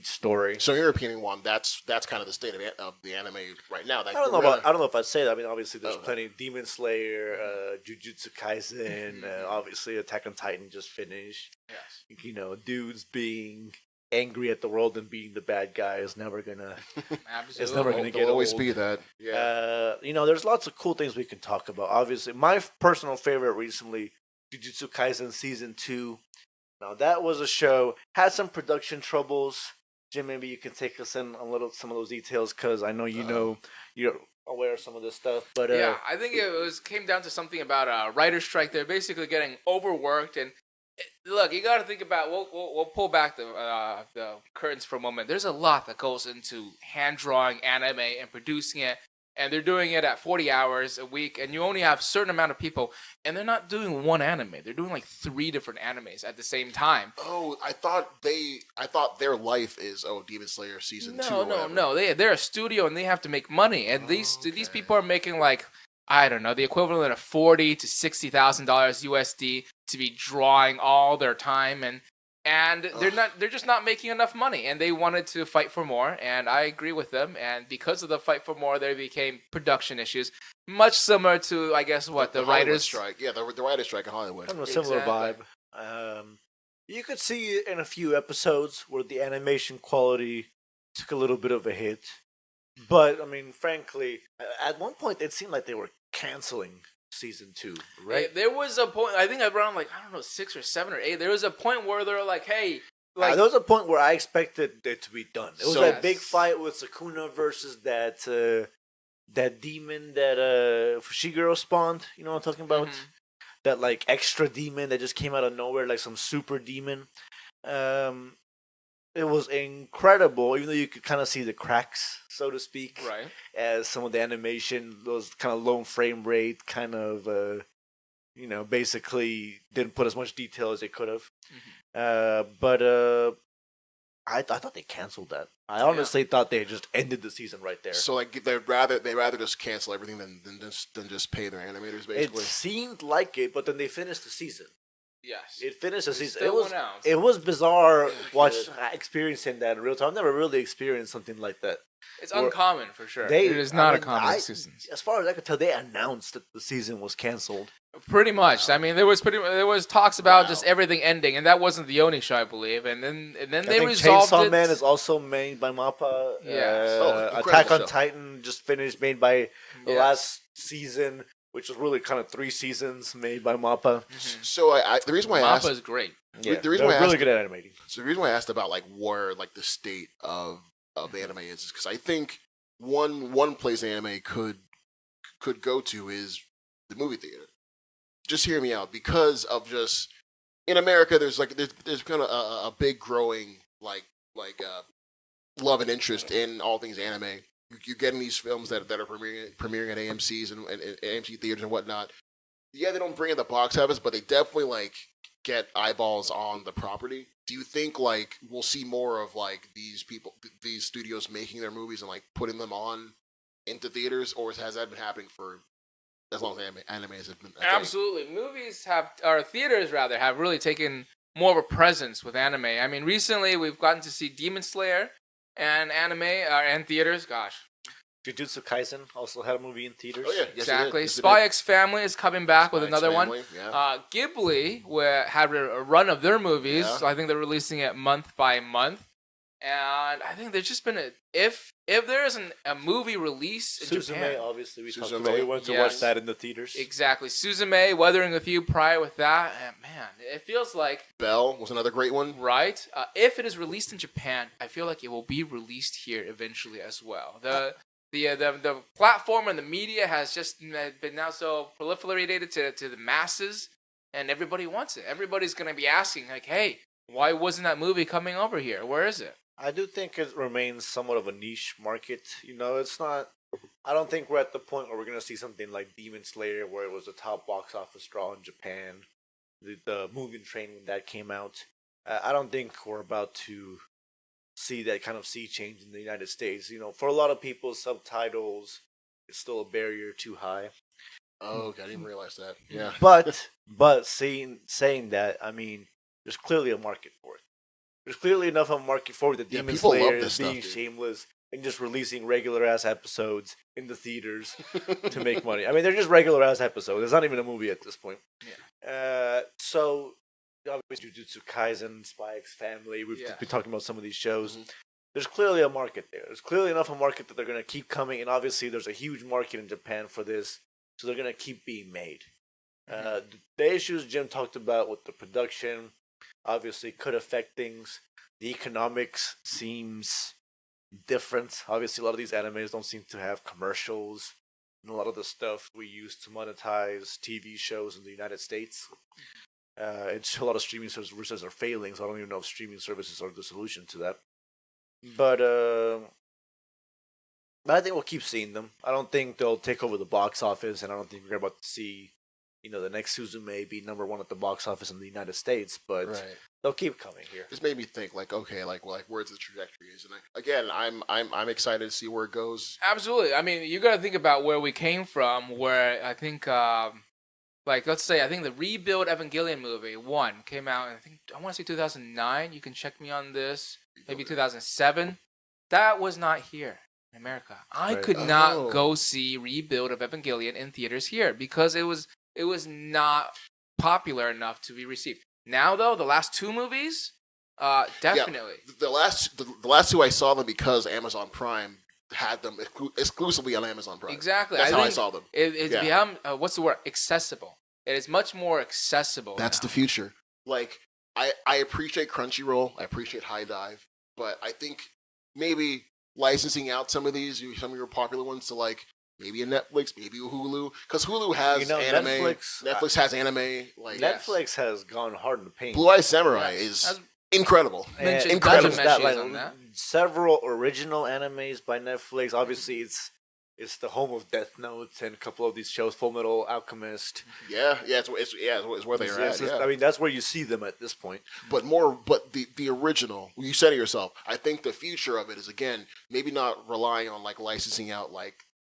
story. So, in your opinion, Juan, that's kind of the state of the anime right now. I don't know if I'd say that. I mean, obviously, there's plenty of Demon Slayer, Jujutsu Kaisen, obviously, Attack on Titan just finished. Yes. Dudes being angry at the world and being the bad guy is never gonna. Absolutely. It's never gonna get always old. be that. Yeah. There's lots of cool things we can talk about. Obviously, my personal favorite recently, Jujutsu Kaisen Season 2. Now that was a show, had some production troubles. Jim, maybe you can take us in some of those details because I know you're aware of some of this stuff. But I think it came down to something about a writer's strike. They're basically getting overworked, and Look, you got to think about. We'll pull back the curtains for a moment. There's a lot that goes into hand drawing anime and producing it, and they're doing it at 40 hours a week, and you only have a certain amount of people, and they're not doing one anime. They're doing like 3 different animes at the same time. Oh, I thought their life is Demon Slayer season 2. No. They're a studio and they have to make money, and these people are making like, I don't know, the equivalent of $40,000 to $60,000 USD to be drawing all their time, and they're just not making enough money, and they wanted to fight for more, and I agree with them. And because of the fight for more, there became production issues, much similar to, I guess, the writers' strike. Yeah, the writers' strike in Hollywood. Kind of a similar vibe. You could see in a few episodes where the animation quality took a little bit of a hit. But, I mean, frankly, at one point it seemed like they were canceling season 2, right? There was a point, I think around, like, I don't know, 6 or 7 or 8, there was a point where they were like, hey... Like, there was a point where I expected it to be done. It was that big fight with Sukuna versus that demon that Fushiguro spawned. You know what I'm talking about? Mm-hmm. That, like, extra demon that just came out of nowhere, like some super demon. It was incredible, even though you could kind of see the cracks, so to speak. Right. As some of the animation, those kind of low frame rate, kind of, basically didn't put as much detail as they could have. Mm-hmm. I thought they canceled that. I honestly thought they just ended the season right there. So like they'd rather just cancel everything than just pay their animators, basically. It seemed like it, but then they finished the season. Yes, it finished the season. It was bizarre experiencing that in real time. I've never really experienced something like that. It's uncommon for sure. It is not a common season. As far as I could tell, they announced that the season was canceled. Pretty much. Wow. I mean, there was talks about just everything ending, and that wasn't the only show, I believe. And then they resolved Chainsaw it. Man is also made by MAPPA. Yeah. Attack on Titan just finished, made by the last season, which was really kind of 3 seasons made by MAPPA. Mm-hmm. So the reason why I asked, MAPPA is great. Yeah, they're really good at animating. So the reason why I asked about like where like the state of the anime is because I think one place anime could go to is the movie theater. Just hear me out, because of just in America, there's kind of a big growing like love and interest in all things anime. You're getting these films that are premiering at AMC's and AMC theaters and whatnot. Yeah, they don't bring in the box office, but they definitely like get eyeballs on the property. Do you think like we'll see more of like these studios making their movies and like putting them on into theaters, or has that been happening for as long as anime has been? Absolutely, theaters have really taken more of a presence with anime. I mean, recently we've gotten to see Demon Slayer and anime and theaters. Gosh, Jujutsu Kaisen also had a movie in theaters. Oh yeah, exactly. Spy X Family is coming back with another one. Yeah. Ghibli had a run of their movies. Yeah. So I think they're releasing it month by month. And I think there's just been if there isn't a movie release in Japan, obviously we talked about. We went to watch that in the theaters. Exactly, Suzume, Weathering with You. Prior with that, and man, it feels like Bell was another great one. Right. If it is released in Japan, I feel like it will be released here eventually as well. The platform and the media has just been now so proliferated to the masses, and everybody wants it. Everybody's going to be asking like, hey, why wasn't that movie coming over here? Where is it? I do think it remains somewhat of a niche market. It's not. I don't think we're at the point where we're going to see something like Demon Slayer, where it was the top box office draw in Japan. The Mugen Train when that came out. I don't think we're about to see that kind of sea change in the United States. For a lot of people, subtitles is still a barrier too high. Oh, okay, I didn't realize that. Yeah. But saying that, I mean, there's clearly a market for it. There's clearly enough of a market for it that Demon Slayer is being shameless and just releasing regular ass episodes in the theaters to make money. I mean, they're just regular ass episodes. It's not even a movie at this point. Yeah. So obviously, Jujutsu Kaisen, Spy X Family. We've been talking about some of these shows. Mm-hmm. There's clearly a market there. There's clearly enough of a market that they're going to keep coming, and obviously, there's a huge market in Japan for this, so they're going to keep being made. Mm-hmm. The issues Jim talked about with the production obviously could affect things. The economics seems different. Obviously, a lot of these animes don't seem to have commercials and a lot of the stuff we use to monetize TV shows in the United States. It's a lot of streaming services are failing, so I don't even know if streaming services are the solution to that. But I think we'll keep seeing them. I don't think they'll take over the box office, and I don't think we're about to see, the next Suzume be number one at the box office in the United States. But they'll keep coming here. This made me think, okay, where's the trajectory is, and I'm excited to see where it goes. Absolutely. I mean, you got to think about where we came from. Where I think, let's say, I think the Rebuild Evangelion movie came out. I want to say 2009. You can check me on this. Maybe 2007. That was not here in America. I could not go see Rebuild of Evangelion in theaters here because it was not popular enough to be received. Now though, the last two movies, definitely. Yeah, the last two I saw them because Amazon Prime had them exclusively on Amazon Prime. Exactly. That's how I saw them. It's become what's the word? Accessible. It is much more accessible. That's the future. I appreciate Crunchyroll. I appreciate High Dive. But I think maybe licensing out some of your popular ones to maybe a Netflix, maybe a Hulu, because Hulu has anime. Netflix has anime. Netflix has gone hard in the paint. Blue Eye Samurai is incredible. Incredible. Several original animes by Netflix. Obviously, it's the home of Death Note and a couple of these shows, Full Metal Alchemist. It's where they are at. I mean, that's where you see them at this point. But the original, you said it yourself. I think the future of it is, again, maybe not relying on licensing out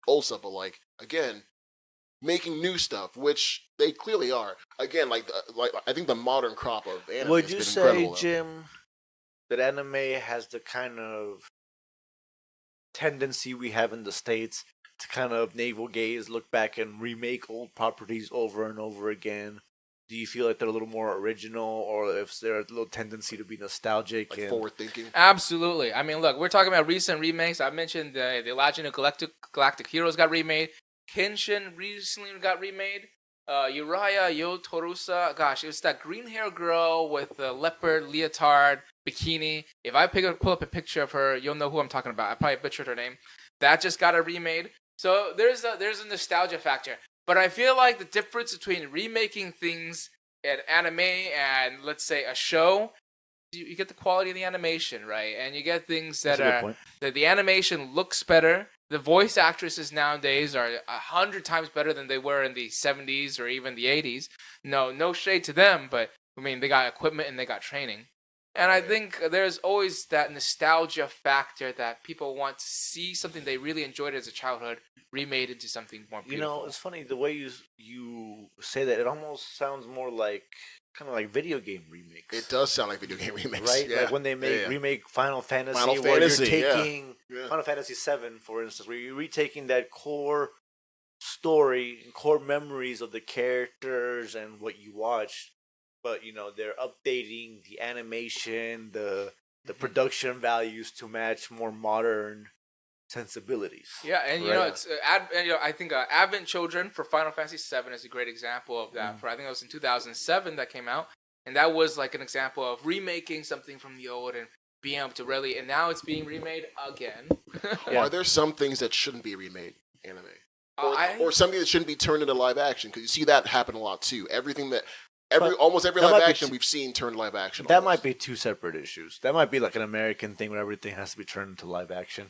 old stuff, but again, making new stuff, which they clearly are. Again, I think the modern crop of anime. Would you say, Jim, that anime has the kind of tendency we have in the States to kind of navel gaze, look back and remake old properties over and over again? Do you feel like they're a little more original, or if there's a little tendency to be nostalgic and forward thinking? Absolutely. I mean, look, we're talking about recent remakes. I mentioned the Legend of Galactic Heroes got remade. Kenshin recently got remade. Uriah Yo Torusa, gosh, it was that green hair girl with the leopard leotard bikini. If I pull up a picture of her, you'll know who I'm talking about. I probably butchered her name. That just got a remade. So there's a nostalgia factor. But I feel like the difference between remaking things in anime and, let's say, a show, you get the quality of the animation, right? And you get things that the animation looks better. The voice actresses nowadays are 100 times better than they were in the 70s or even the 80s. No shade to them, but I mean, they got equipment and they got training. And I think there's always that nostalgia factor that people want to see something they really enjoyed as a childhood remade into something more beautiful. It's funny the way you say that. It almost sounds more like kind of like video game remakes. It does sound like video game remakes, right? Yeah. Like when they remake Final Fantasy, where you're taking Final Fantasy VII, for instance, where you're retaking that core story and core memories of the characters and what you watched. But they're updating the animation, the production values to match more modern sensibilities. Yeah, and it's I think Advent Children for Final Fantasy VII is a great example of that. For I think it was in 2007 that came out, and that was like an example of remaking something from the old and being able to really. And now it's being remade again. Are there some things that shouldn't be remade anime, or something that shouldn't be turned into live action? Because you see that happen a lot too. Almost every live action we've seen turned live action. That might be two separate issues. That might be like an American thing where everything has to be turned into live action.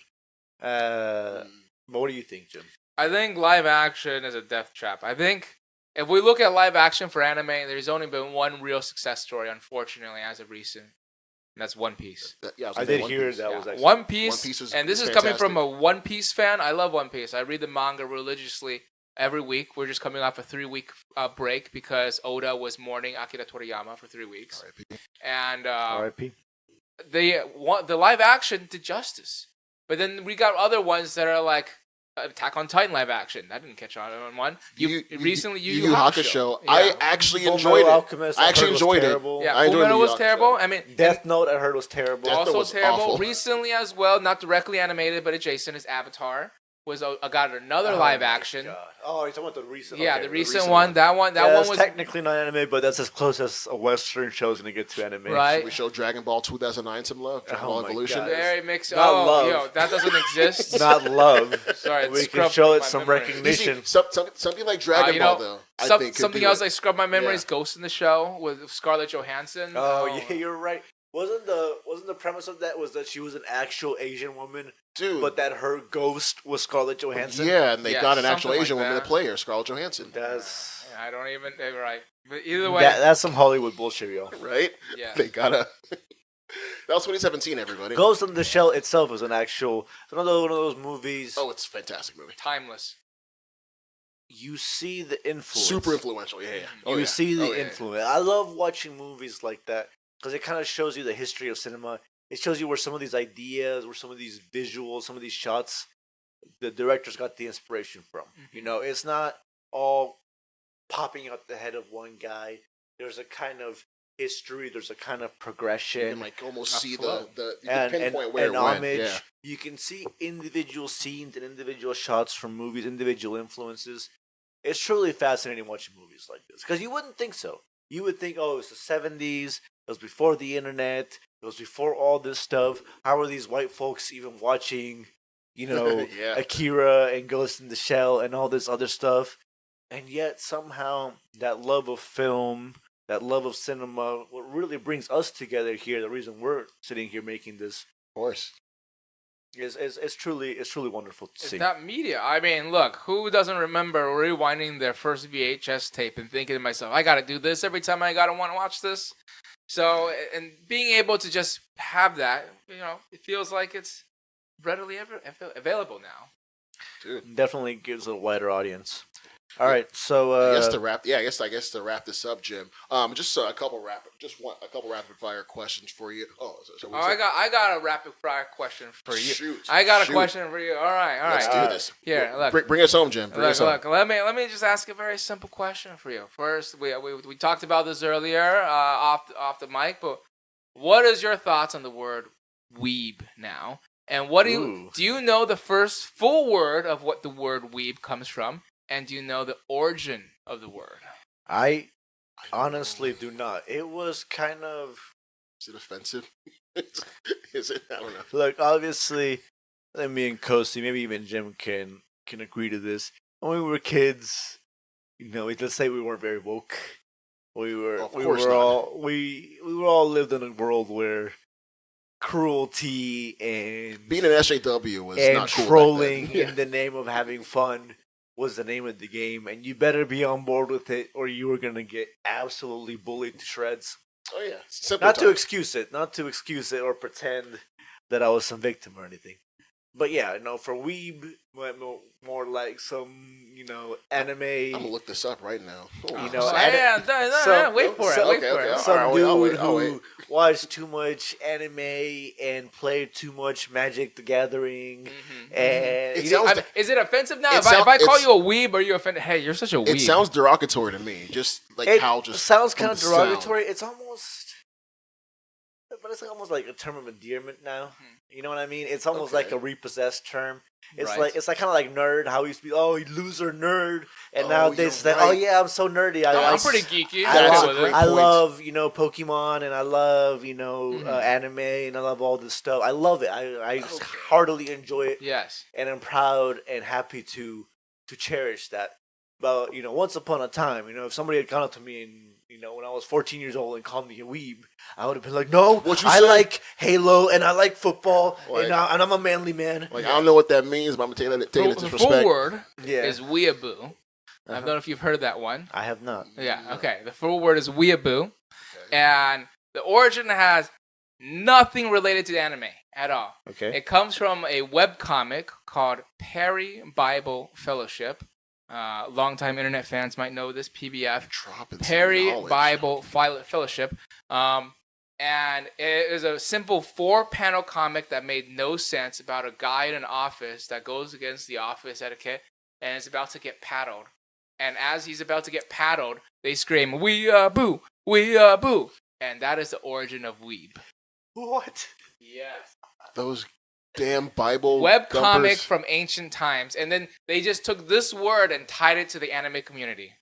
But what do you think, Jim? I think live action is a death trap. I think if we look at live action for anime, there's only been one real success story, unfortunately, as of recent. And that's One Piece. I did hear that was actually One Piece. And this is coming from a One Piece fan. I love One Piece. I read the manga religiously. Every week, we're just coming off a 3-week break because Oda was mourning Akira Toriyama for 3 weeks. R.I.P. And R.I.P. The live action did justice. But then we got other ones that are like Attack on Titan live action. That didn't catch on one. Recently, Yu Yu Hakusho. Yeah. I actually enjoyed it. Alchemist, I actually enjoyed it. Yeah, Full Metal was terrible. I mean, Death Note, I heard was terrible. Also was terrible. Awful. Recently as well, not directly animated, but adjacent, is Avatar. got another live action. God. Oh, you're talking about the recent. Yeah, okay, the recent one. That one was technically not anime, but that's as close as a Western show is gonna get to anime. Right. Should we show Dragon Ball 2009 some love? Dragon Ball Evolution. God. Very mixed. Not love. Yo, that doesn't exist. Not love. Sorry, we can show it some recognition. You see, something like Dragon Ball though. I think something else like scrub my memories. Ghost in the Shell with Scarlett Johansson. Oh yeah, you're right. Wasn't the premise of that was that she was an actual Asian woman, dude, but that her ghost was Scarlett Johansson? Yeah, and they got an actual Asian woman to play her, Scarlett Johansson. That's I don't even right. But either way, that's some Hollywood bullshit, yo. Right? Yeah, they gotta. That was 2017, everybody. Ghost in the Shell itself is an actual another one of those movies. Oh, it's a fantastic movie. Timeless. You see the influence. Super influential, yeah. You see the influence. I love watching movies like that. Because it kind of shows you the history of cinema. It shows you where some of these ideas, where some of these visuals, some of these shots, the directors got the inspiration from. Mm-hmm. You know, it's not all popping out the head of one guy. There's a kind of history. There's a kind of progression. You can like almost see the you and, can pinpoint where and it homage. went. Yeah. You can see individual scenes and individual shots from movies, individual influences. It's truly fascinating watching movies like this because you wouldn't think so. You would think, oh, it's the 70s. It was before the internet. It was before all this stuff. How are these white folks even watching, Akira and Ghost in the Shell and all this other stuff? And yet somehow that love of film, that love of cinema, what really brings us together here, the reason we're sitting here making this, of course, is truly wonderful to see. That media. I mean, look, who doesn't remember rewinding their first VHS tape and thinking to myself, I got to do this every time I got to want to watch this? So, and being able to just have that, it feels like it's readily available now. Dude. Definitely gives a wider audience. All right, so I guess to wrap this up, Jim. Just a couple rapid fire questions for you. I got a rapid fire question for you. Shoot, I got a question for you. All right. Let's do this. Here, look. Bring us home, Jim. Look. Let me just ask a very simple question for you. First, we talked about this earlier off the mic, but what is your thoughts on the word weeb now? And what do you know the first full word of what the word weeb comes from? And do you know the origin of the word? I honestly do not. It was kind of... Is it offensive? Is it? I don't know. Look, obviously, me and Kosi, maybe even Jim can agree to this. When we were kids, let's say we weren't very woke. We were all lived in a world where cruelty and being an SJW was not cool. Trolling in the name of having fun was the name of the game, and you better be on board with it, or you were gonna get absolutely bullied to shreds. Oh yeah, not to excuse it, or pretend that I was some victim or anything. But yeah, for weeb, more like some, anime. I'm gonna look this up right now. Wait for it. Some dude who watched too much anime and played too much Magic the Gathering. Mm-hmm. And is it offensive now? If I call you a weeb, are you offended? Hey, you're such a weeb. It sounds derogatory to me. Just like it how just sounds kind of derogatory. It's almost, but it's almost like a term of endearment now. You know what I mean? It's almost like a repossessed term. It's like kind of like nerd. How he used to be, you loser nerd, and now they say, oh yeah, I'm so nerdy. I'm pretty geeky. I love Pokemon, and I love anime, and I love all this stuff. I love it. I heartily enjoy it. Yes, and I'm proud and happy to cherish that. But once upon a time, if somebody had gone up to me and when I was 14 years old and called me a weeb, I would have been like, no, I like Halo and I like football and I'm a manly man. Like, I don't know what that means, but I'm taking it to disrespect. The full word is weeaboo. I don't know if you've heard that one. I have not. Yeah, okay. The full word is weeaboo. Okay. And the origin has nothing related to anime at all. Okay. It comes from a webcomic called Perry Bible Fellowship. Longtime internet fans might know this, PBF, Perry Bible Fellowship. And it is a simple 4-panel comic that made no sense about a guy in an office that goes against the office etiquette and is about to get paddled. And as he's about to get paddled, they scream, "We-boo! We-boo!" And that is the origin of weeb. What? Yes. Those damn Bible web comic dumpers. from ancient times, and then they just took this word and tied it to the anime community.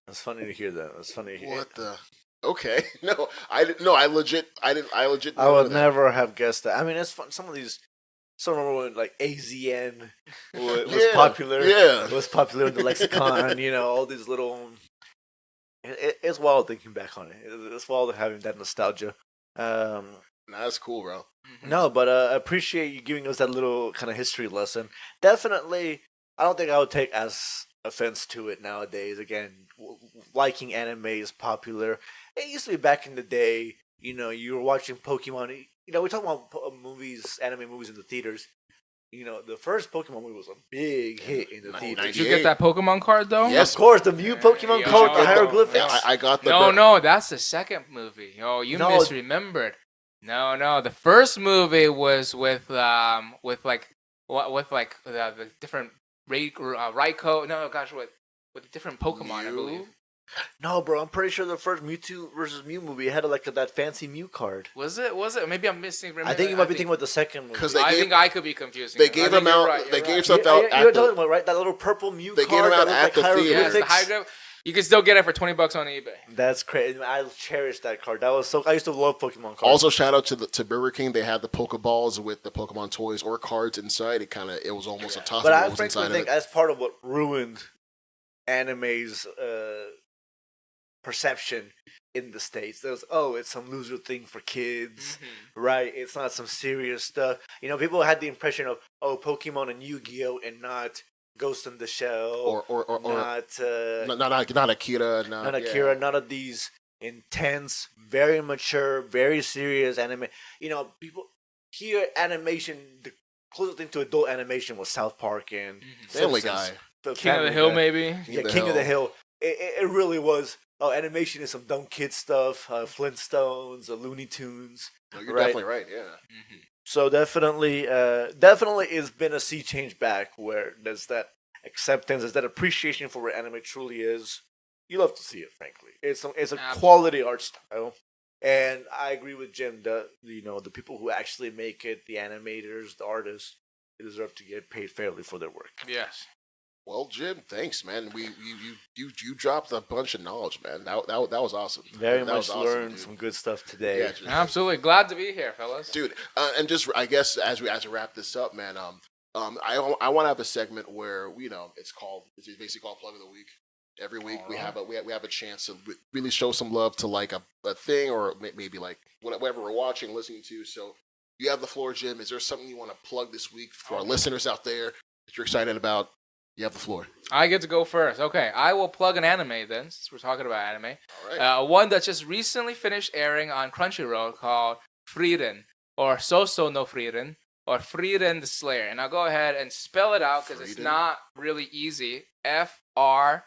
That's funny to hear that. That's funny to hear. What the? Okay, no, I didn't. No, I legit. I would never have guessed that. I mean, it's fun. Some of these. So remember when like AZN was popular? Yeah, was popular in the lexicon. All these little. It's wild thinking back on it. It's wild having that nostalgia. That's cool, bro. No, but I appreciate you giving us that little kind of history lesson. Definitely, I don't think I would take as offense to it nowadays. Again, liking anime is popular. It used to be back in the day. You were watching Pokemon. We're talking about movies, anime movies in the theaters. The first Pokemon movie was a big hit in the theaters. Did you get that Pokemon card though? Yes, of course. The Mew Pokemon card, the hieroglyphics. I got the. No, that's the second movie. Oh, you misremembered. No. The first movie was with the different Raikou. No, gosh, with different Pokemon, I believe. No, bro, I'm pretty sure the first Mewtwo versus Mew movie had that fancy Mew card. Was it? Maybe I'm missing. I think you might be thinking about the second movie. I think I could be confusing. They gave them out. They gave stuff out. You're talking about right? That little purple Mew card. They gave them out at the theater. You can still get it for $20 on eBay. That's crazy. I cherish that card. I used to love Pokemon cards. Also, shout out to Burger King. They had the Pokeballs with the Pokemon toys or cards inside. It was almost a toss. But I frankly think that's part of what ruined anime's perception in the States. There's it's some loser thing for kids, right? It's not some serious stuff. People had the impression of Pokemon and Yu-Gi-Oh and not Ghost in the Shell or not Akira, not Akira, none of these intense, very mature, very serious anime. People here animation. The closest thing to adult animation was South Park and Family Guy, King of the Hill, maybe. King of the Hill. It really was. Animation is some dumb kid stuff. Flintstones, Looney Tunes. No, you're definitely right. Yeah. Mm-hmm. So definitely has been a sea change back where there's that acceptance, there's that appreciation for what anime truly is. You love to see it, frankly. It's a quality art style, and I agree with Jim. The people who actually make it, the animators, the artists, they deserve to get paid fairly for their work. Yes. Well, Jim, thanks, man. You dropped a bunch of knowledge, man. That was awesome. Very much learned some good stuff today. Yeah, absolutely glad to be here, fellas. Dude, and just I guess as we wrap this up, man. I want to have a segment where it's basically called Plug of the Week. Every week we have a chance to really show some love to like a thing or maybe like whatever we're watching, listening to. So you have the floor, Jim. Is there something you want to plug this week for our listeners out there that you're excited about? You have the floor. I get to go first. Okay, I will plug an anime then, since we're talking about anime. All right. One that just recently finished airing on Crunchyroll called Frieren, or Soso no Frieren, or Frieren the Slayer. And I'll go ahead and spell it out because it's not really easy. F-R-E-I-R-E-N.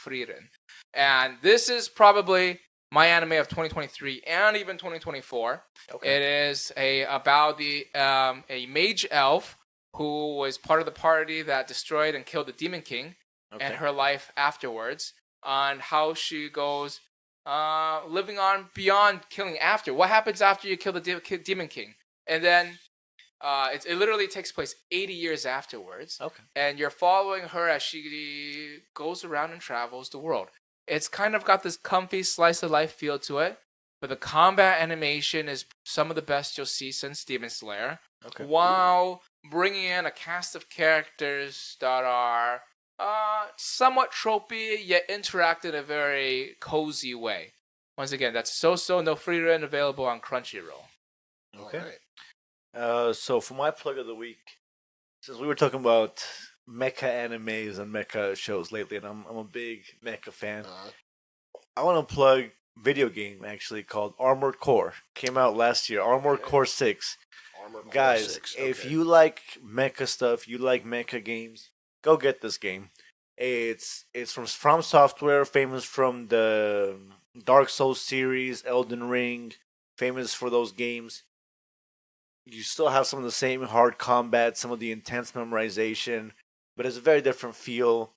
Frieren. And this is probably my anime of 2023 and even 2024. Okay. It is about a mage elf who was part of the party that destroyed and killed the Demon King, and her life afterwards, on how she goes living on beyond killing after. What happens after you kill the Demon King? And then it literally takes place 80 years afterwards. Okay. And you're following her as she goes around and travels the world. It's kind of got this comfy slice of life feel to it, but the combat animation is some of the best you'll see since Demon Slayer. Okay. While bringing in a cast of characters that are somewhat tropey, yet interact in a very cozy way. Once again, that's Soso no Frieren, available on Crunchyroll. Okay. So for my plug of the week, since we were talking about mecha animes and mecha shows lately, and I'm a big mecha fan, I want to plug a video game actually called Armored Core. Came out last year. Armored Core 6. Guys, if you like mecha stuff, you like mecha games, go get this game. It's from Software, famous from the Dark Souls series, Elden Ring, famous for those games. You still have some of the same hard combat, some of the intense memorization, but it's a very different feel.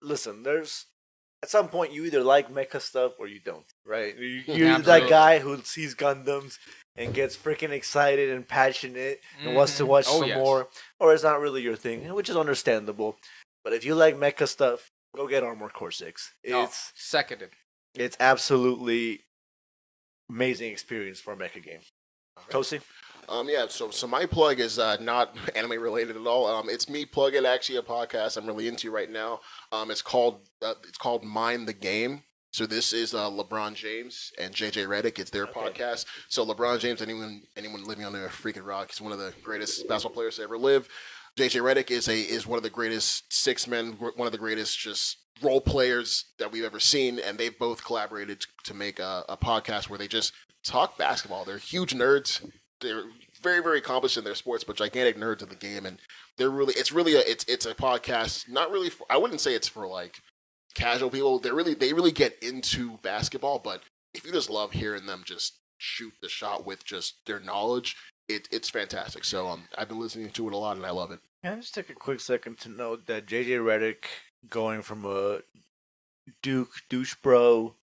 Listen, there's at some point you either like mecha stuff or you don't, right? You're that guy who sees Gundams and gets freaking excited and passionate and wants to watch some more, or it's not really your thing, which is understandable. But if you like mecha stuff, go get Armored Core 6. It's seconded. It's absolutely amazing experience for a mecha game. Right. Kosi? Yeah, so my plug is not anime related at all. It's me plugging actually a podcast I'm really into right now. It's called Mind the Game. So this is LeBron James and JJ Redick. It's their podcast. So LeBron James, anyone living under a freaking rock, he's one of the greatest basketball players to ever live. JJ Redick is one of the greatest six men, one of the greatest just role players that we've ever seen, and they've both collaborated to make a podcast where they just talk basketball. They're huge nerds. They're very, very accomplished in their sports, but gigantic nerds of the game, and it's a podcast. Not really, I wouldn't say it's for like casual people. They really get into basketball, but if you just love hearing them just shoot the shot with just their knowledge, it's fantastic. So I've been listening to it a lot, and I love it. Can I just take a quick second to note that JJ Redick going from a Duke douche bro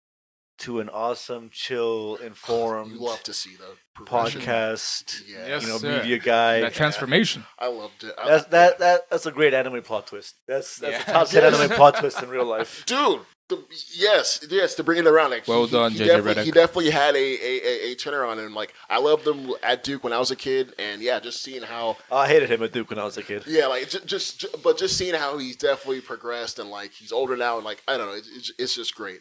to an awesome, chill, informed, you love to see the podcast, yes, media guy. That transformation. I loved it. That's a great anime plot twist. That's a top 10 anime plot twist in real life. Dude, yes, to bring it around. Like, well done, JJ Redick. He definitely had a turnaround, and like I loved him at Duke when I was a kid, and yeah, just seeing how I hated him at Duke when I was a kid. Yeah, like just seeing how he's definitely progressed, and like he's older now, and like I don't know, it's just great.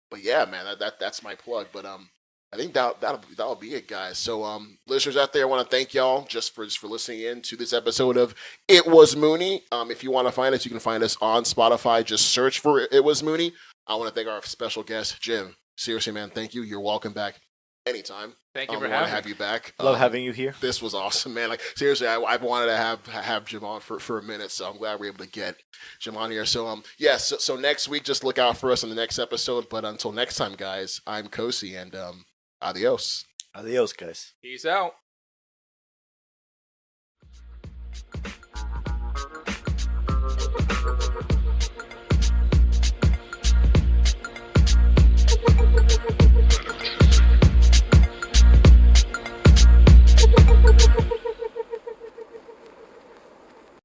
But yeah, man, that's my plug. But I think that'll be it, guys. So listeners out there, I want to thank y'all just for listening in to this episode of It Was Mooney. If you want to find us, you can find us on Spotify. Just search for It Was Mooney. I want to thank our special guest, Jim. Seriously, man, thank you. You're welcome back anytime. Thank you for having you back. Love having you here. This was awesome, man. Like seriously, I've wanted to have Jim on for a minute, so I'm glad we're able to get Jim on here. So so next week, just look out for us in the next episode. But until next time, guys, I'm Kosi, and adios. Adios, guys. Peace out.